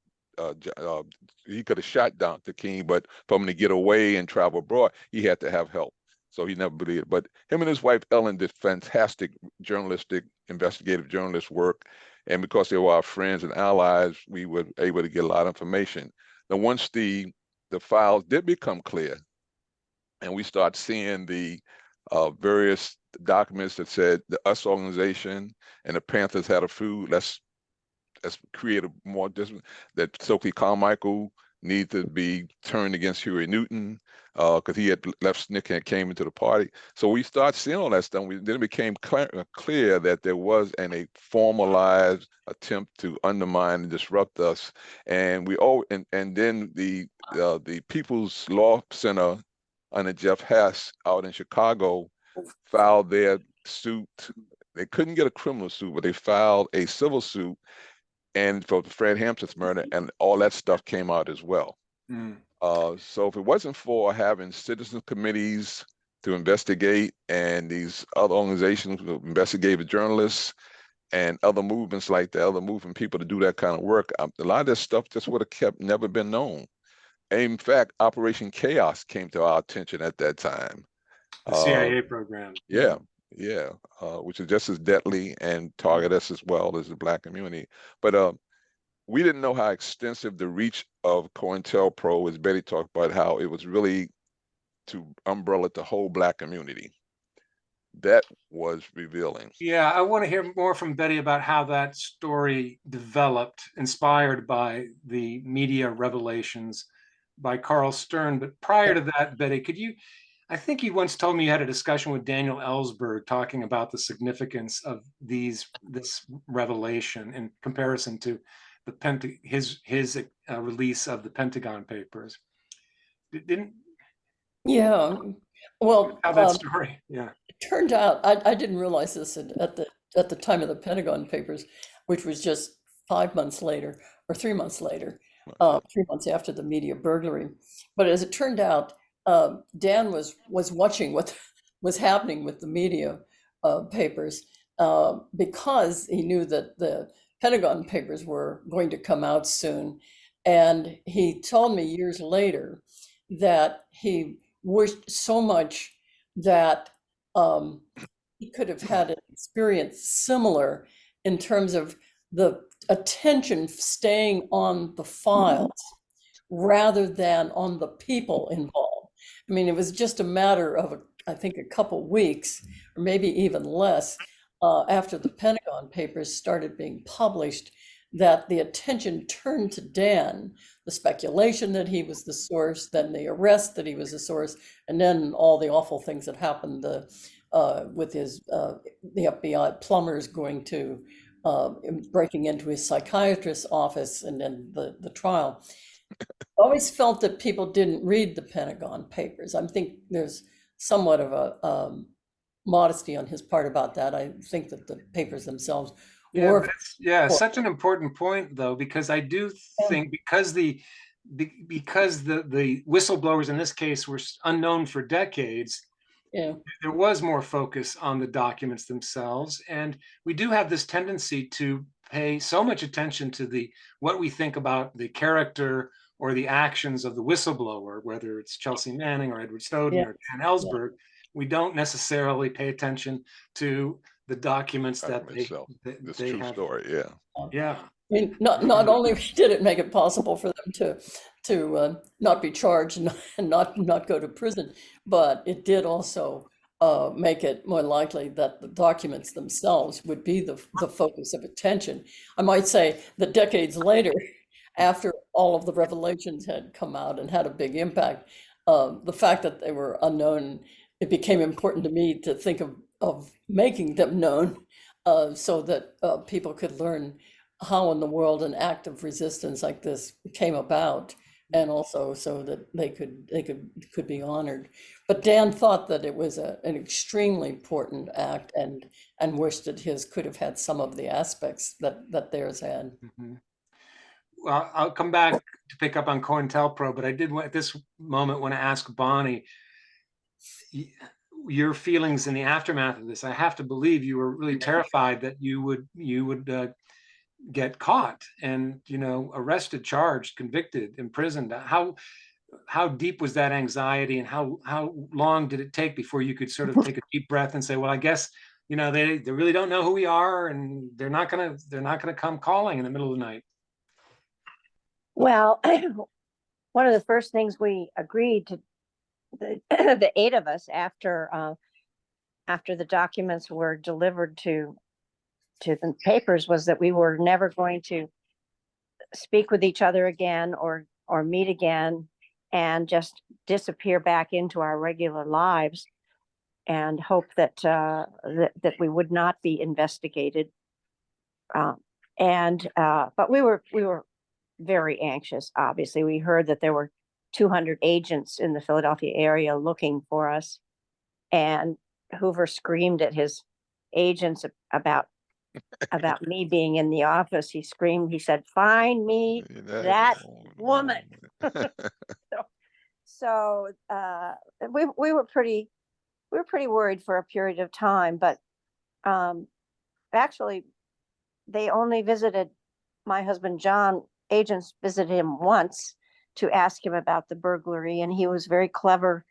he could have shot Dr. King, but for him to get away and travel abroad, he had to have help. So he never believed it. But him and his wife, Ellen, did fantastic investigative journalist work. And because they were our friends and allies, we were able to get a lot of information. Now, once the files did become clear, and we start seeing the various documents that said the US organization and the Panthers had a feud, let's create a more that Stokely Carmichael needed to be turned against Huey Newton because he had left SNCC and came into the party. So we started seeing all that stuff. Then it became clear that there was a formalized attempt to undermine and disrupt us. And then the People's Law Center under Jeff Hess out in Chicago filed their suit. They couldn't get a criminal suit, but they filed a civil suit and for Fred Hampton's murder, and all that stuff came out as well. So if it wasn't for having citizen committees to investigate and these other organizations, investigative journalists and other movements like that, other moving people to do that kind of work, a lot of this stuff just would have never been known. And in fact, Operation Chaos came to our attention at that time. The CIA program. Yeah. Which is just as deadly and target us as well as the Black community. But we didn't know how extensive the reach of COINTELPRO, as Betty talked about, how it was really to umbrella the whole Black community. That was revealing. Yeah, I want to hear more from Betty about how that story developed, inspired by the media revelations by Carl Stern. But prior to that, Betty, I think you once told me you had a discussion with Daniel Ellsberg talking about the significance of this revelation in comparison to his release of the Pentagon Papers. Didn't Yeah. Well, how that story? Yeah. it turned out I didn't realize this at the time of the Pentagon Papers, which was just 5 months later or 3 months later, 3 months after the media burglary. But as it turned out, Dan was watching what was happening with the media papers because he knew that the Pentagon Papers were going to come out soon. And he told me years later that he wished so much that he could have had an experience similar in terms of the attention staying on the files rather than on the people involved. I mean, it was just a matter of, I think, a couple weeks, or maybe even less, after the Pentagon Papers started being published, that the attention turned to Dan, the speculation that he was the source, then the arrest that he was the source, and then all the awful things that happened with the FBI plumbers going to breaking into his psychiatrist's office, and then the trial. I always felt that people didn't read the Pentagon Papers. I think there's somewhat of a modesty on his part about that. I think that the papers themselves Yeah, were. but it's such an important point, though, because I do think because the whistleblowers in this case were unknown for decades, Yeah. there was more focus on the documents themselves, and we do have this tendency to pay so much attention to what we think about the character or the actions of the whistleblower, whether it's Chelsea Manning or Edward Snowden or Dan Ellsberg. We don't necessarily pay attention to the documents that they true have. Story, yeah. Yeah. I mean, not only did it make it possible for them to not be charged and not go to prison, but it did also make it more likely that the documents themselves would be the focus of attention. I might say that decades later, after all of the revelations had come out and had a big impact, the fact that they were unknown, it became important to me to think of making them known so that people could learn how in the world an act of resistance like this came about, and also so that they could be honored. But Dan thought that it was an extremely important act, and wished that his could have had some of the aspects that theirs had. Mm-hmm. Well, I'll come back to pick up on COINTELPRO, but I did at this moment want to ask Bonnie your feelings in the aftermath of this. I have to believe you were really terrified that you would get caught and arrested, charged, convicted, imprisoned. How deep was that anxiety, and how long did it take before you could sort of take a deep breath and say, well, I guess they really don't know who we are, and they're not gonna come calling in the middle of the night? Well, one of the first things we agreed to, the 8 of us, after the documents were delivered to the papers, was that we were never going to speak with each other again or meet again, and just disappear back into our regular lives, and hope that that we would not be investigated. But we were very anxious. Obviously, we heard that there were 200 agents in the Philadelphia area looking for us, and Hoover screamed at his agents about me being in the office. He screamed, he said, "Find me that woman." So we were pretty worried for a period of time, but actually they only visited my husband John. Agents visited him once to ask him about the burglary, and he was very clever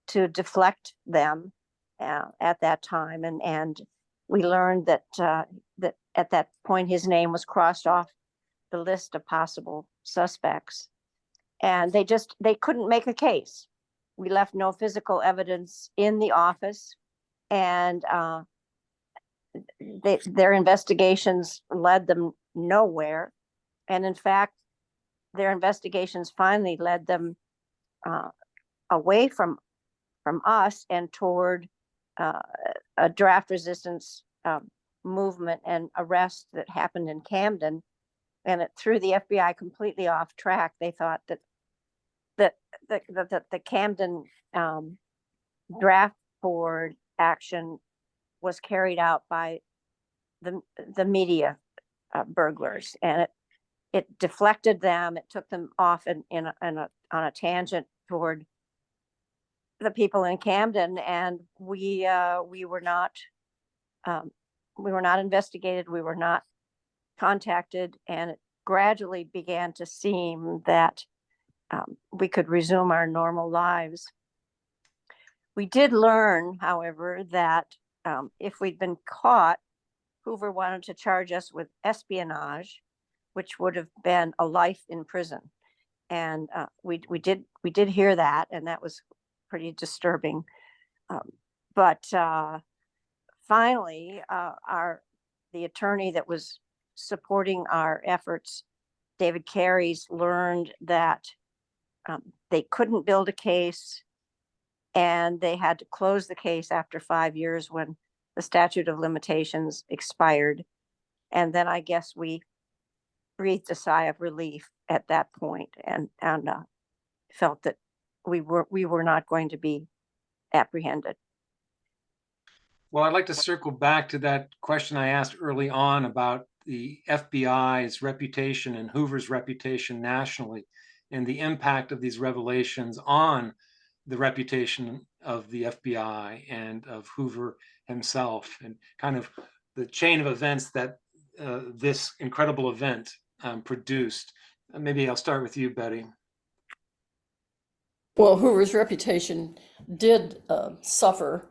to deflect them at that time. And we learned that that at that point his name was crossed off the list of possible suspects, and they couldn't make a case. We left no physical evidence in the office, and their investigations led them nowhere. And in fact, their investigations finally led them away from us and toward a draft resistance movement and arrest that happened in Camden and it threw the FBI completely off track. They thought that the Camden draft board action was carried out by the media burglars, and it deflected them. It took them off on a tangent toward the people in Camden, and we were not investigated. We were not contacted, and it gradually began to seem that we could resume our normal lives. We did learn, however, that if we'd been caught, Hoover wanted to charge us with espionage, which would have been a life in prison. And we did hear that, and that was pretty disturbing. But finally, the attorney that was supporting our efforts, David Carey's, learned that they couldn't build a case, and they had to close the case after 5 years when the statute of limitations expired. And then I guess we breathed a sigh of relief at that point, and felt that we were not going to be apprehended. Well, I'd like to circle back to that question I asked early on about the FBI's reputation and Hoover's reputation nationally, and the impact of these revelations on the reputation of the FBI and of Hoover himself, and kind of the chain of events that this incredible event produced. Maybe I'll start with you, Betty. Well, Hoover's reputation did suffer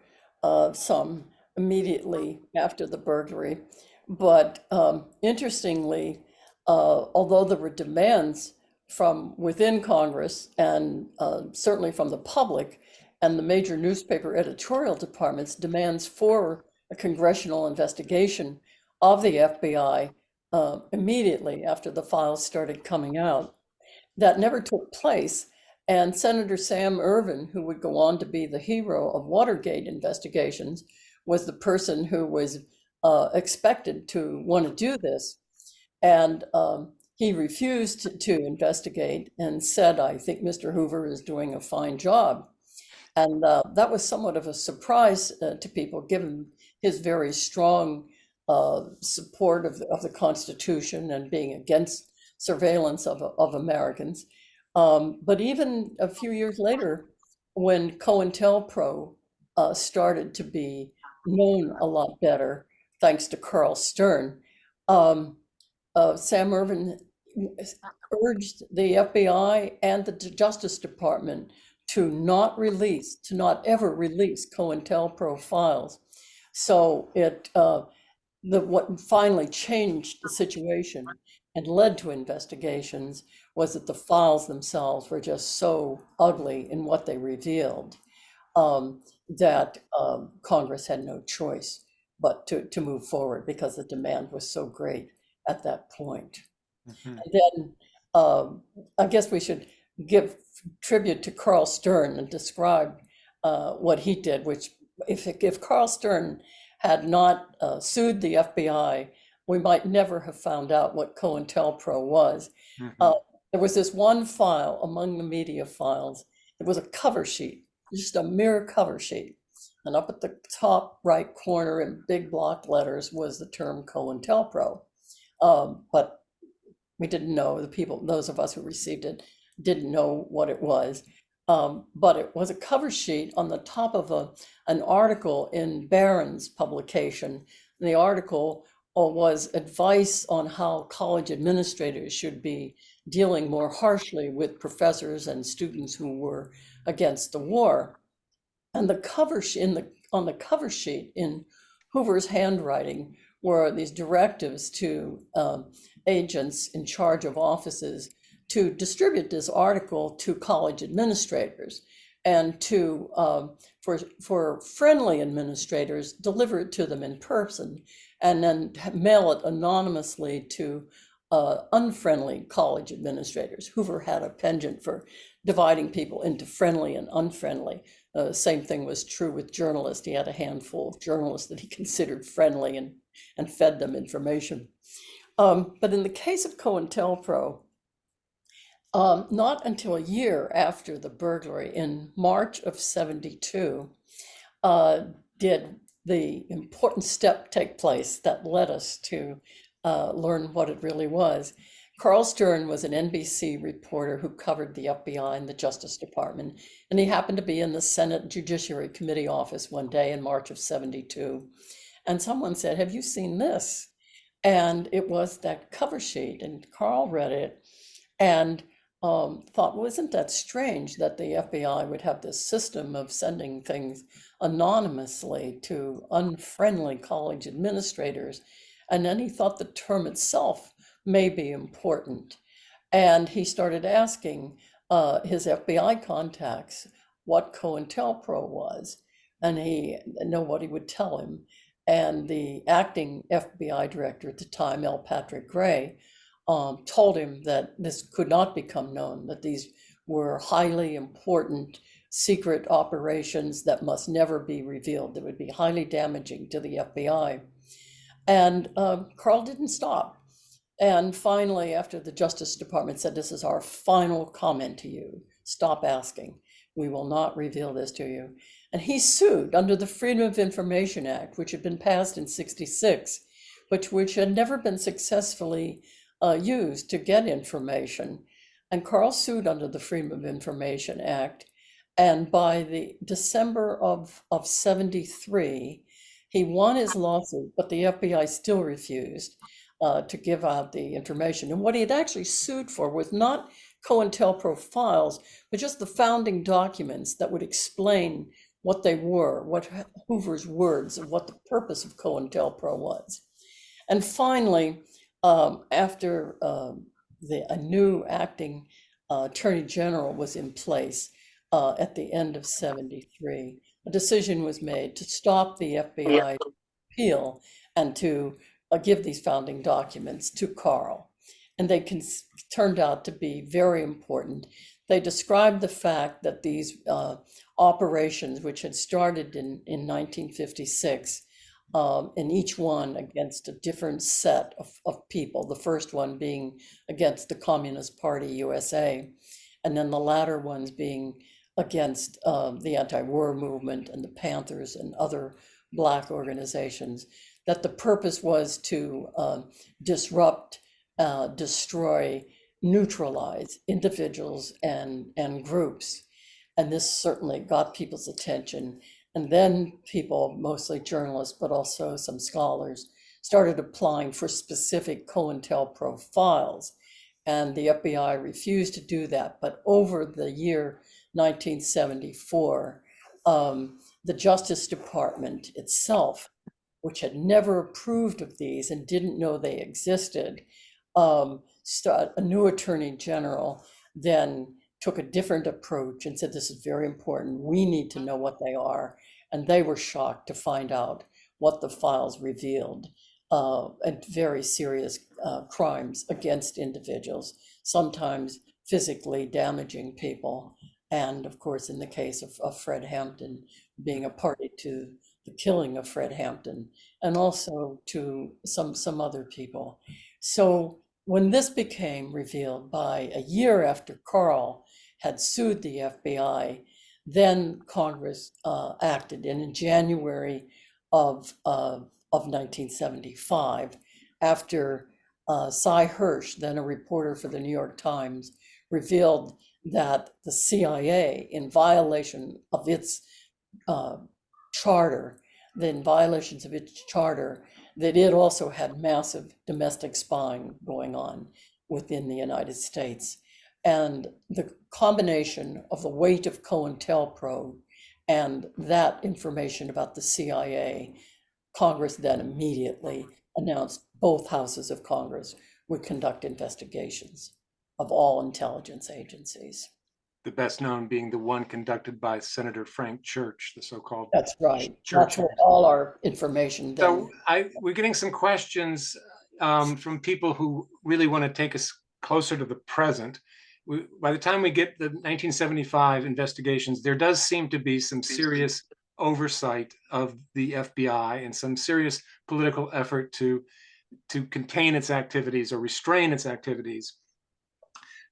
some immediately after the burglary, but interestingly, although there were demands from within Congress and certainly from the public and the major newspaper editorial departments, demands for a congressional investigation of the FBI immediately after the files started coming out, that never took place. And Senator Sam Ervin, who would go on to be the hero of Watergate investigations, was the person who was expected to want to do this. And he refused to investigate and said, "I think Mr. Hoover is doing a fine job." And that was somewhat of a surprise to people, given his very strong support of the Constitution and being against surveillance of Americans. But even a few years later, when COINTELPRO started to be known a lot better, thanks to Carl Stern, Sam Ervin urged the FBI and the Justice Department to not ever release COINTELPRO files. So what finally changed the situation and led to investigations was that the files themselves were just so ugly in what they revealed that Congress had no choice but to move forward, because the demand was so great at that point. Mm-hmm. And then I guess we should give tribute to Carl Stern and describe what he did, which if Carl Stern had not sued the FBI, we might never have found out what COINTELPRO was. Mm-hmm. There was this one file among the media files. It was a cover sheet, just a mere cover sheet. And up at the top right corner in big block letters was the term COINTELPRO. But we didn't know, those of us who received it didn't know what it was. But it was a cover sheet on the top of an article in Barron's publication. And the article was advice on how college administrators should be dealing more harshly with professors and students who were against the war. And on the cover sheet in Hoover's handwriting were these directives to agents in charge of offices to distribute this article to college administrators, and to for friendly administrators, deliver it to them in person, and then mail it anonymously to unfriendly college administrators. Hoover had a penchant for dividing people into friendly and unfriendly. Same thing was true with journalists. He had a handful of journalists that he considered friendly and fed them information. But in the case of COINTELPRO, not until a year after the burglary, in March of 72, did the important step take place that led us to learn what it really was. Carl Stern was an NBC reporter who covered the FBI and the Justice Department, and he happened to be in the Senate Judiciary Committee office one day in March of 72. And someone said, "Have you seen this?" And it was that cover sheet, and Carl read it and thought, well, isn't that strange that the FBI would have this system of sending things anonymously to unfriendly college administrators? And then he thought the term itself may be important. And he started asking his FBI contacts what COINTELPRO was, and nobody would tell him. And the acting FBI director at the time, L. Patrick Gray, told him that this could not become known, that these were highly important secret operations that must never be revealed, that would be highly damaging to the FBI. And Carl didn't stop. And finally, after the Justice Department said, "This is our final comment to you, stop asking, we will not reveal this to you," and he sued under the Freedom of Information Act, which had been passed in '66, which had never been successfully used to get information. And Carl sued under the Freedom of Information Act. And by the December of 73, he won his lawsuit, but the FBI still refused to give out the information. And what he had actually sued for was not COINTELPRO files, but just the founding documents that would explain what they were, what Hoover's words of what the purpose of COINTELPRO was. And finally, after a new acting attorney general was in place at the end of 73, a decision was made to stop the FBI appeal and to give these founding documents to Carl. And they turned out to be very important. They described the fact that these operations, which had started in 1956, and each one against a different set of people, the first one being against the Communist Party USA, and then the latter ones being against the anti-war movement and the Panthers and other Black organizations, that the purpose was to disrupt, destroy, neutralize individuals and groups. And this certainly got people's attention. And then people, mostly journalists, but also some scholars, started applying for specific COINTELPRO files. And the FBI refused to do that. But over the year 1974, the Justice Department itself, which had never approved of these and didn't know they existed, a new attorney general then took a different approach and said, "This is very important. We need to know what they are." And they were shocked to find out what the files revealed, and very serious crimes against individuals, sometimes physically damaging people. And of course, in the case of Fred Hampton, being a party to the killing of Fred Hampton, and also to some other people. So when this became revealed by a year after Carl had sued the FBI, then Congress acted. And in January of 1975, after Cy Hirsch, then a reporter for the New York Times, revealed that the CIA, in violation of its charter, that it also had massive domestic spying going on within the United States. And the combination of the weight of COINTELPRO and that information about the CIA, Congress then immediately announced both houses of Congress would conduct investigations of all intelligence agencies. The best known being the one conducted by Senator Frank Church, the so-called. That's right. Church. That's where all our information then. So we're getting some questions from people who really want to take us closer to the present. By the time we get the 1975 investigations, there does seem to be some serious oversight of the FBI and some serious political effort to to contain its activities or restrain its activities.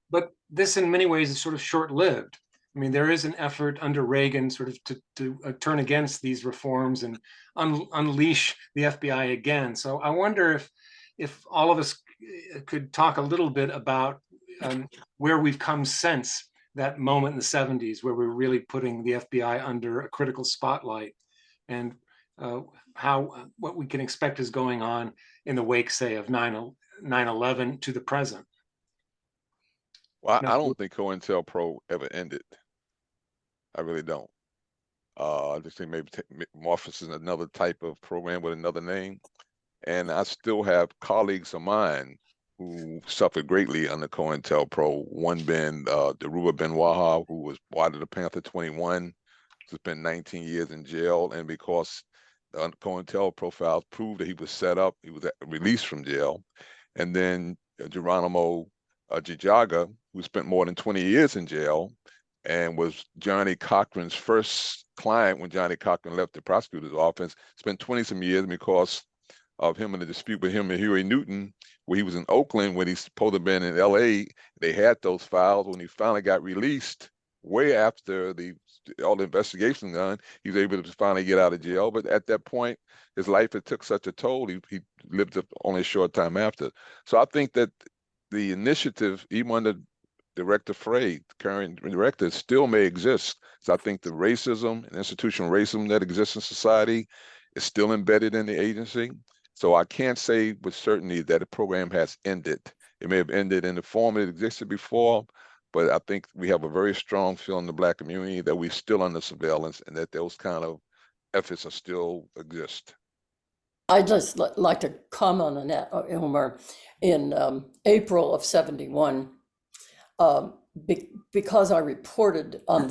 But this in many ways is sort of short-lived. I mean, there is an effort under Reagan sort of to turn against these reforms and unleash the FBI again. So I wonder if all of us could talk a little bit about where we've come since that moment in the 70s, where we're really putting the FBI under a critical spotlight, and what we can expect is going on in the wake, say, of 9/11 to the present. Well, No. I don't think COINTELPRO ever ended. I really don't. I just think maybe morphs is another type of program with another name. And I still have colleagues of mine who suffered greatly under COINTELPRO. One being Deruba Ben Wahab, who was part of the Panther 21, who spent 19 years in jail. And because the COINTELPRO files proved that he was set up, he was released from jail. And then Geronimo Jijaga, who spent more than 20 years in jail and was Johnny Cochran's first client when Johnny Cochran left the prosecutor's office, spent 20-some years because of him in a dispute with him and Huey Newton, where he was in Oakland when he's supposed to have been in LA. They had those files. When he finally got released, way after all the investigation done, he was able to finally get out of jail. But at that point, his life had took such a toll, he lived only a short time after. So I think that the initiative, even under Director Frey, the current director, still may exist. So I think the racism and institutional racism that exists in society is still embedded in the agency. So I can't say with certainty that the program has ended. It may have ended in the form it existed before, but I think we have a very strong feel in the Black community that we're still under surveillance and that those kind of efforts are still exist. I'd just like to comment on that, Omar. In April of '71, because I reported on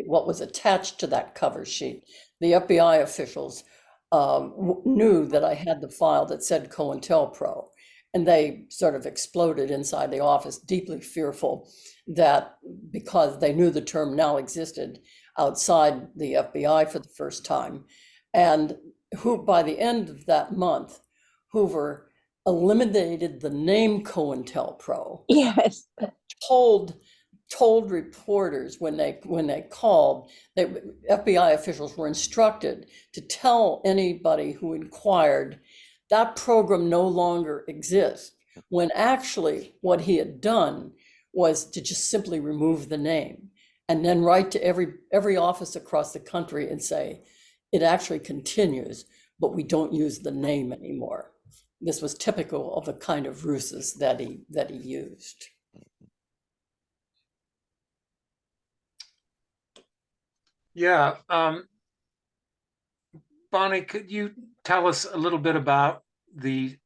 what was attached to that cover sheet, the FBI officials knew that I had the file that said COINTELPRO, and they sort of exploded inside the office, deeply fearful that because they knew the term now existed outside the FBI for the first time, and who by the end of that month, Hoover eliminated the name COINTELPRO. Yes. Told reporters when they called, FBI officials were instructed to tell anybody who inquired that program no longer exists, when actually what he had done was to just simply remove the name and then write to every office across the country and say, it actually continues, but we don't use the name anymore. This was typical of the kind of ruses that he used. Yeah. Bonnie, could you tell us a little bit about the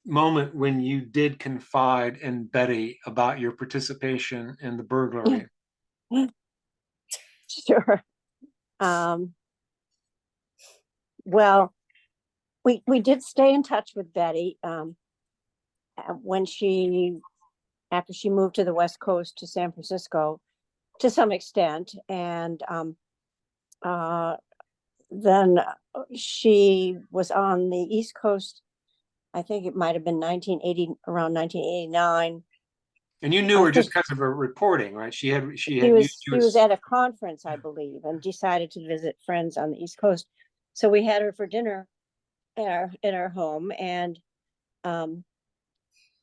moment when you did confide in Betty about your participation in the burglary? Sure. Well, we did stay in touch with Betty when after she moved to the West Coast to San Francisco to some extent. And then she was on the East Coast. I think it might have been around 1989. And you knew her just because of her reporting, right? She was at a conference, I believe, and decided to visit friends on the East Coast. So we had her for dinner in our home, and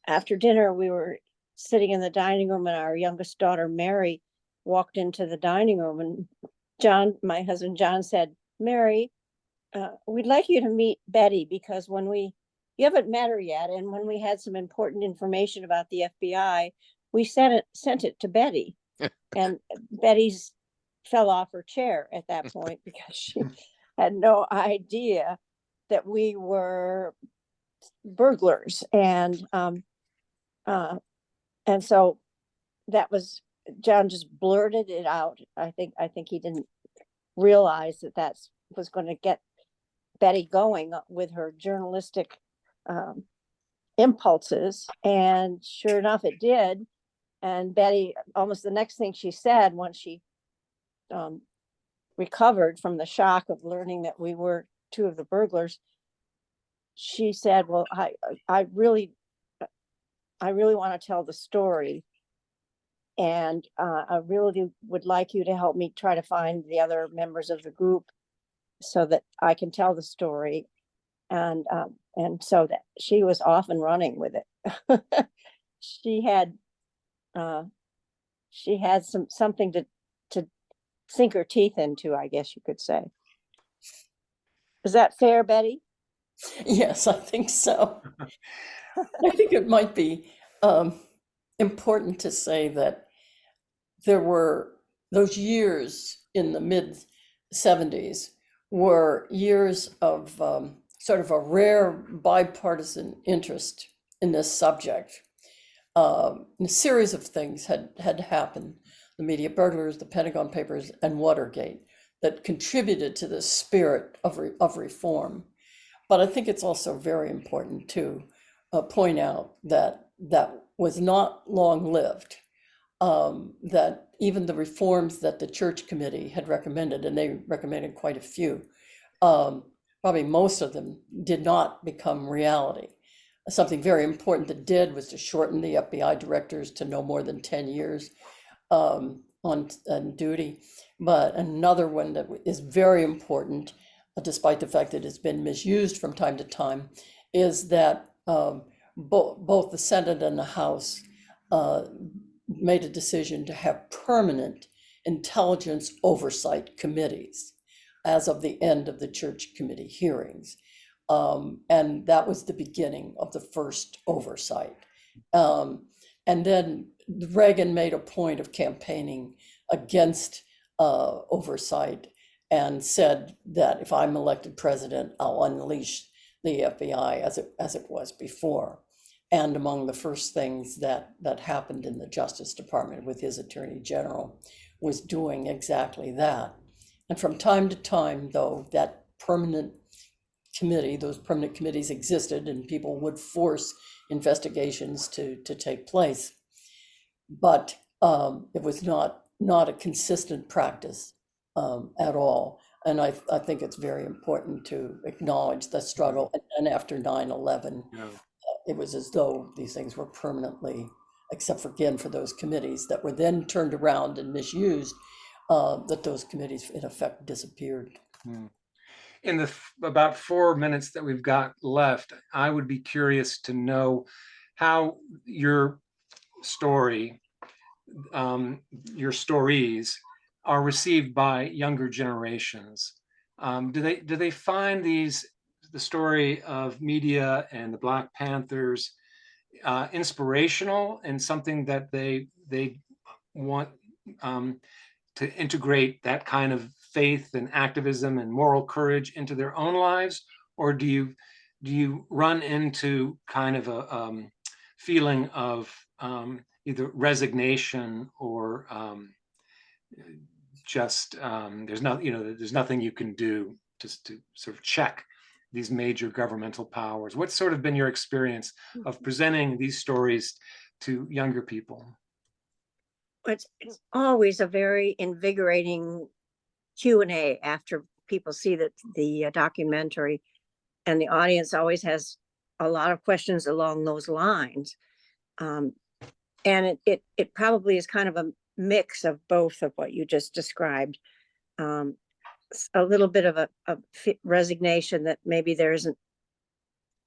after dinner we were sitting in the dining room, and our youngest daughter Mary walked into the dining room, and John, my husband John, said, "Mary, we'd like you to meet Betty, because you haven't met her yet, and when we had some important information about the FBI, we sent it to Betty." And Betty's fell off her chair at that point because she had no idea that we were burglars. And so that was, John just blurted it out. I think he didn't realize that was going to get Betty going with her journalistic impulses, and sure enough it did. And Betty, almost the next thing she said once she recovered from the shock of learning that we were two of the burglars, she said, well, I really want to tell the story. And I really would like you to help me try to find the other members of the group so that I can tell the story. And so that she was off and running with it. She had something to sink her teeth into, I guess you could say. Is that fair, Betty? Yes, I think so. I think it might be important to say that there were those years in the mid 70s were years of sort of a rare bipartisan interest in this subject. A series of things had happened, the media burglars, the Pentagon Papers, and Watergate, that contributed to the spirit of reform. But I think it's also very important to point out that that was not long-lived, that even the reforms that the Church Committee had recommended, and they recommended quite a few, probably most of them did not become reality. Something very important that did was to shorten the FBI directors to no more than 10 years on duty. But another one that is very important, despite the fact that it's been misused from time to time, is that both the Senate and the House made a decision to have permanent intelligence oversight committees as of the end of the Church Committee hearings. And that was the beginning of the first oversight. And then Reagan made a point of campaigning against oversight and said that if I'm elected president, I'll unleash the FBI as it was before. And among the first things that happened in the Justice Department with his Attorney General was doing exactly that. And from time to time, though, that permanent committee, those permanent committees existed, and people would force investigations to take place. But it was not a consistent practice at all. And I think it's very important to acknowledge the struggle. And after 9/11, it was as though these things were permanently, except for, again, for those committees that were then turned around and misused, that those committees in effect disappeared. In the about 4 minutes that we've got left, I would be curious to know how your story, your stories are received by younger generations. Do they find the story of media and the Black Panthers inspirational and something that they want to integrate that kind of faith and activism and moral courage into their own lives? Or do you run into kind of a feeling of either resignation or just there's nothing you can do just to sort of check these major governmental powers? What's sort of been your experience of presenting these stories to younger people? It's always a very invigorating Q&A after people see the documentary, and the audience always has a lot of questions along those lines. And it probably is kind of a mix of both of what you just described. A little bit of a resignation that maybe there isn't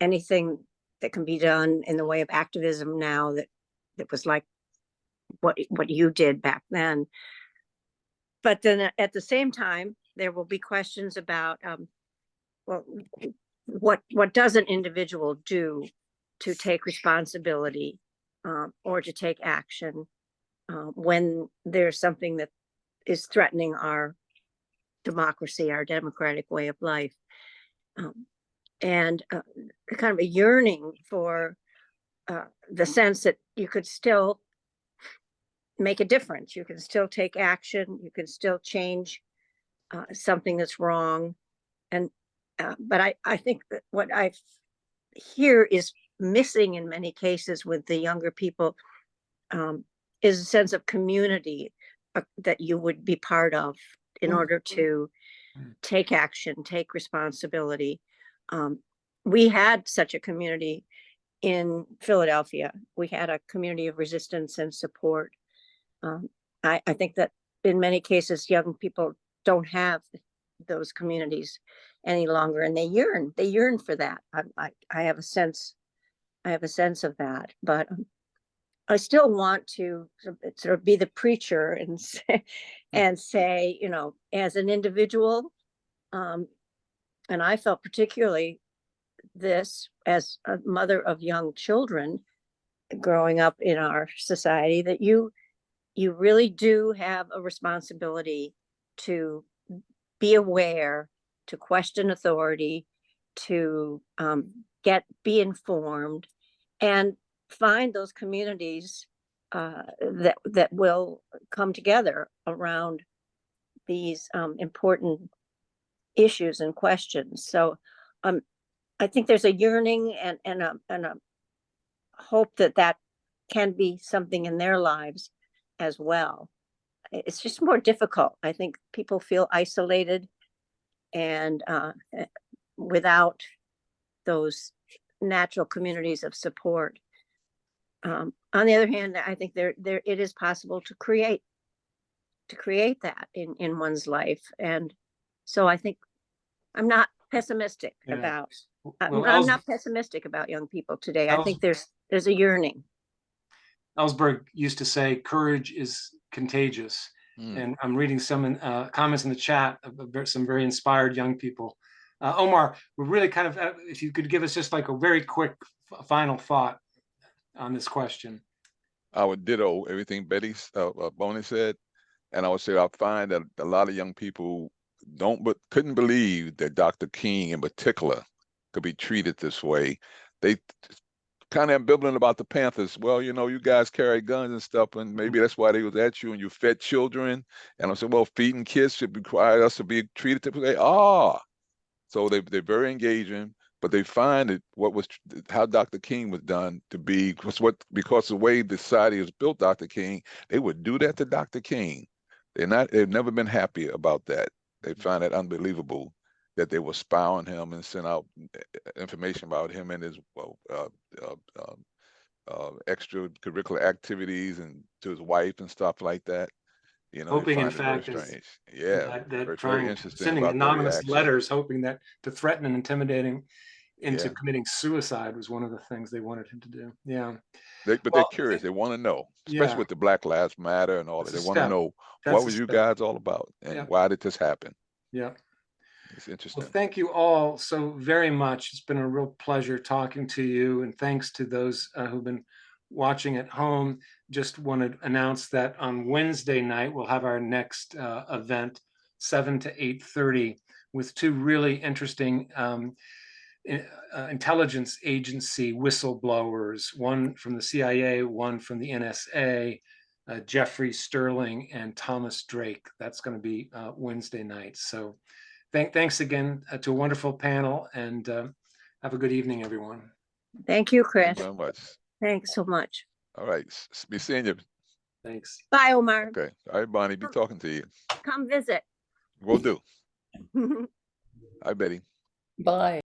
anything that can be done in the way of activism now that was like what you did back then. But then at the same time, there will be questions about, well, what does an individual do to take responsibility or to take action when there's something that is threatening our democracy, our democratic way of life, and kind of a yearning for the sense that you could still make a difference. You can still take action. You can still change something that's wrong. And but I think that what I hear is missing in many cases with the younger people is a sense of community that you would be part of in order to take action, take responsibility. we had such a community in Philadelphia. We had a community of resistance and support. I think that in many cases, young people don't have those communities any longer, and they yearn for that. I have a sense of that, but I still want to sort of be the preacher and say, you know, as an individual, and I felt particularly this as a mother of young children growing up in our society, that you really do have a responsibility to be aware, to question authority, to be informed, and find those communities that will come together around these important issues and questions. So I think there's a yearning and a hope that can be something in their lives as well. It's just more difficult. I think people feel isolated and without those natural communities of support. On the other hand, I think it is possible to create that in one's life. And so I think I'm not pessimistic about I'm not pessimistic about young people today. I think there's a yearning. Ellsberg used to say, courage is contagious. And I'm reading some comments in the chat of some very inspired young people. Omar, we're really kind of, if you could give us just like a very quick final thought on this question. I would ditto everything Betty Boney said. And I would say I find that a lot of young people couldn't believe that Dr. King in particular could be treated this way. They kind of ambivalent about the Panthers. Well, you know, you guys carry guns and stuff, and maybe that's why they was at you, and you fed children. And I said, well, feeding kids should require us to be treated typically. So they're very engaging, but they find that how Dr. King was done to be because the way the society was built, Dr. King, they would do that to Dr. King. They've never been happy about that. They find it unbelievable that they will spy on him and send out information about him and his extracurricular activities and to his wife and stuff like that. You know, hoping, in very fact, strange. Yeah, very interesting. Sending anonymous letters, hoping that to threaten and intimidate him into committing suicide was one of the things they wanted him to do. Yeah. But they're curious. They want to know, especially with the Black Lives Matter and all that. They want to know, what was you guys all about and why did this happen? Yeah. It's interesting. Well, thank you all so very much. It's been a real pleasure talking to you, and thanks to those who've been watching at home. Just want to announce that on Wednesday night, we'll have our next event, 7 to 8:30, with two really interesting intelligence agency whistleblowers, one from the CIA, one from the NSA, Jeffrey Sterling and Thomas Drake. That's going to be Wednesday night. So thanks again to a wonderful panel, and have a good evening, everyone. Thank you, Chris. Thank you very much. Thanks so much. All right. Be seeing you. Thanks. Bye, Omar. Okay. All right, Bonnie. Be talking to you. Come visit. Will do. Hi, Betty. Bye.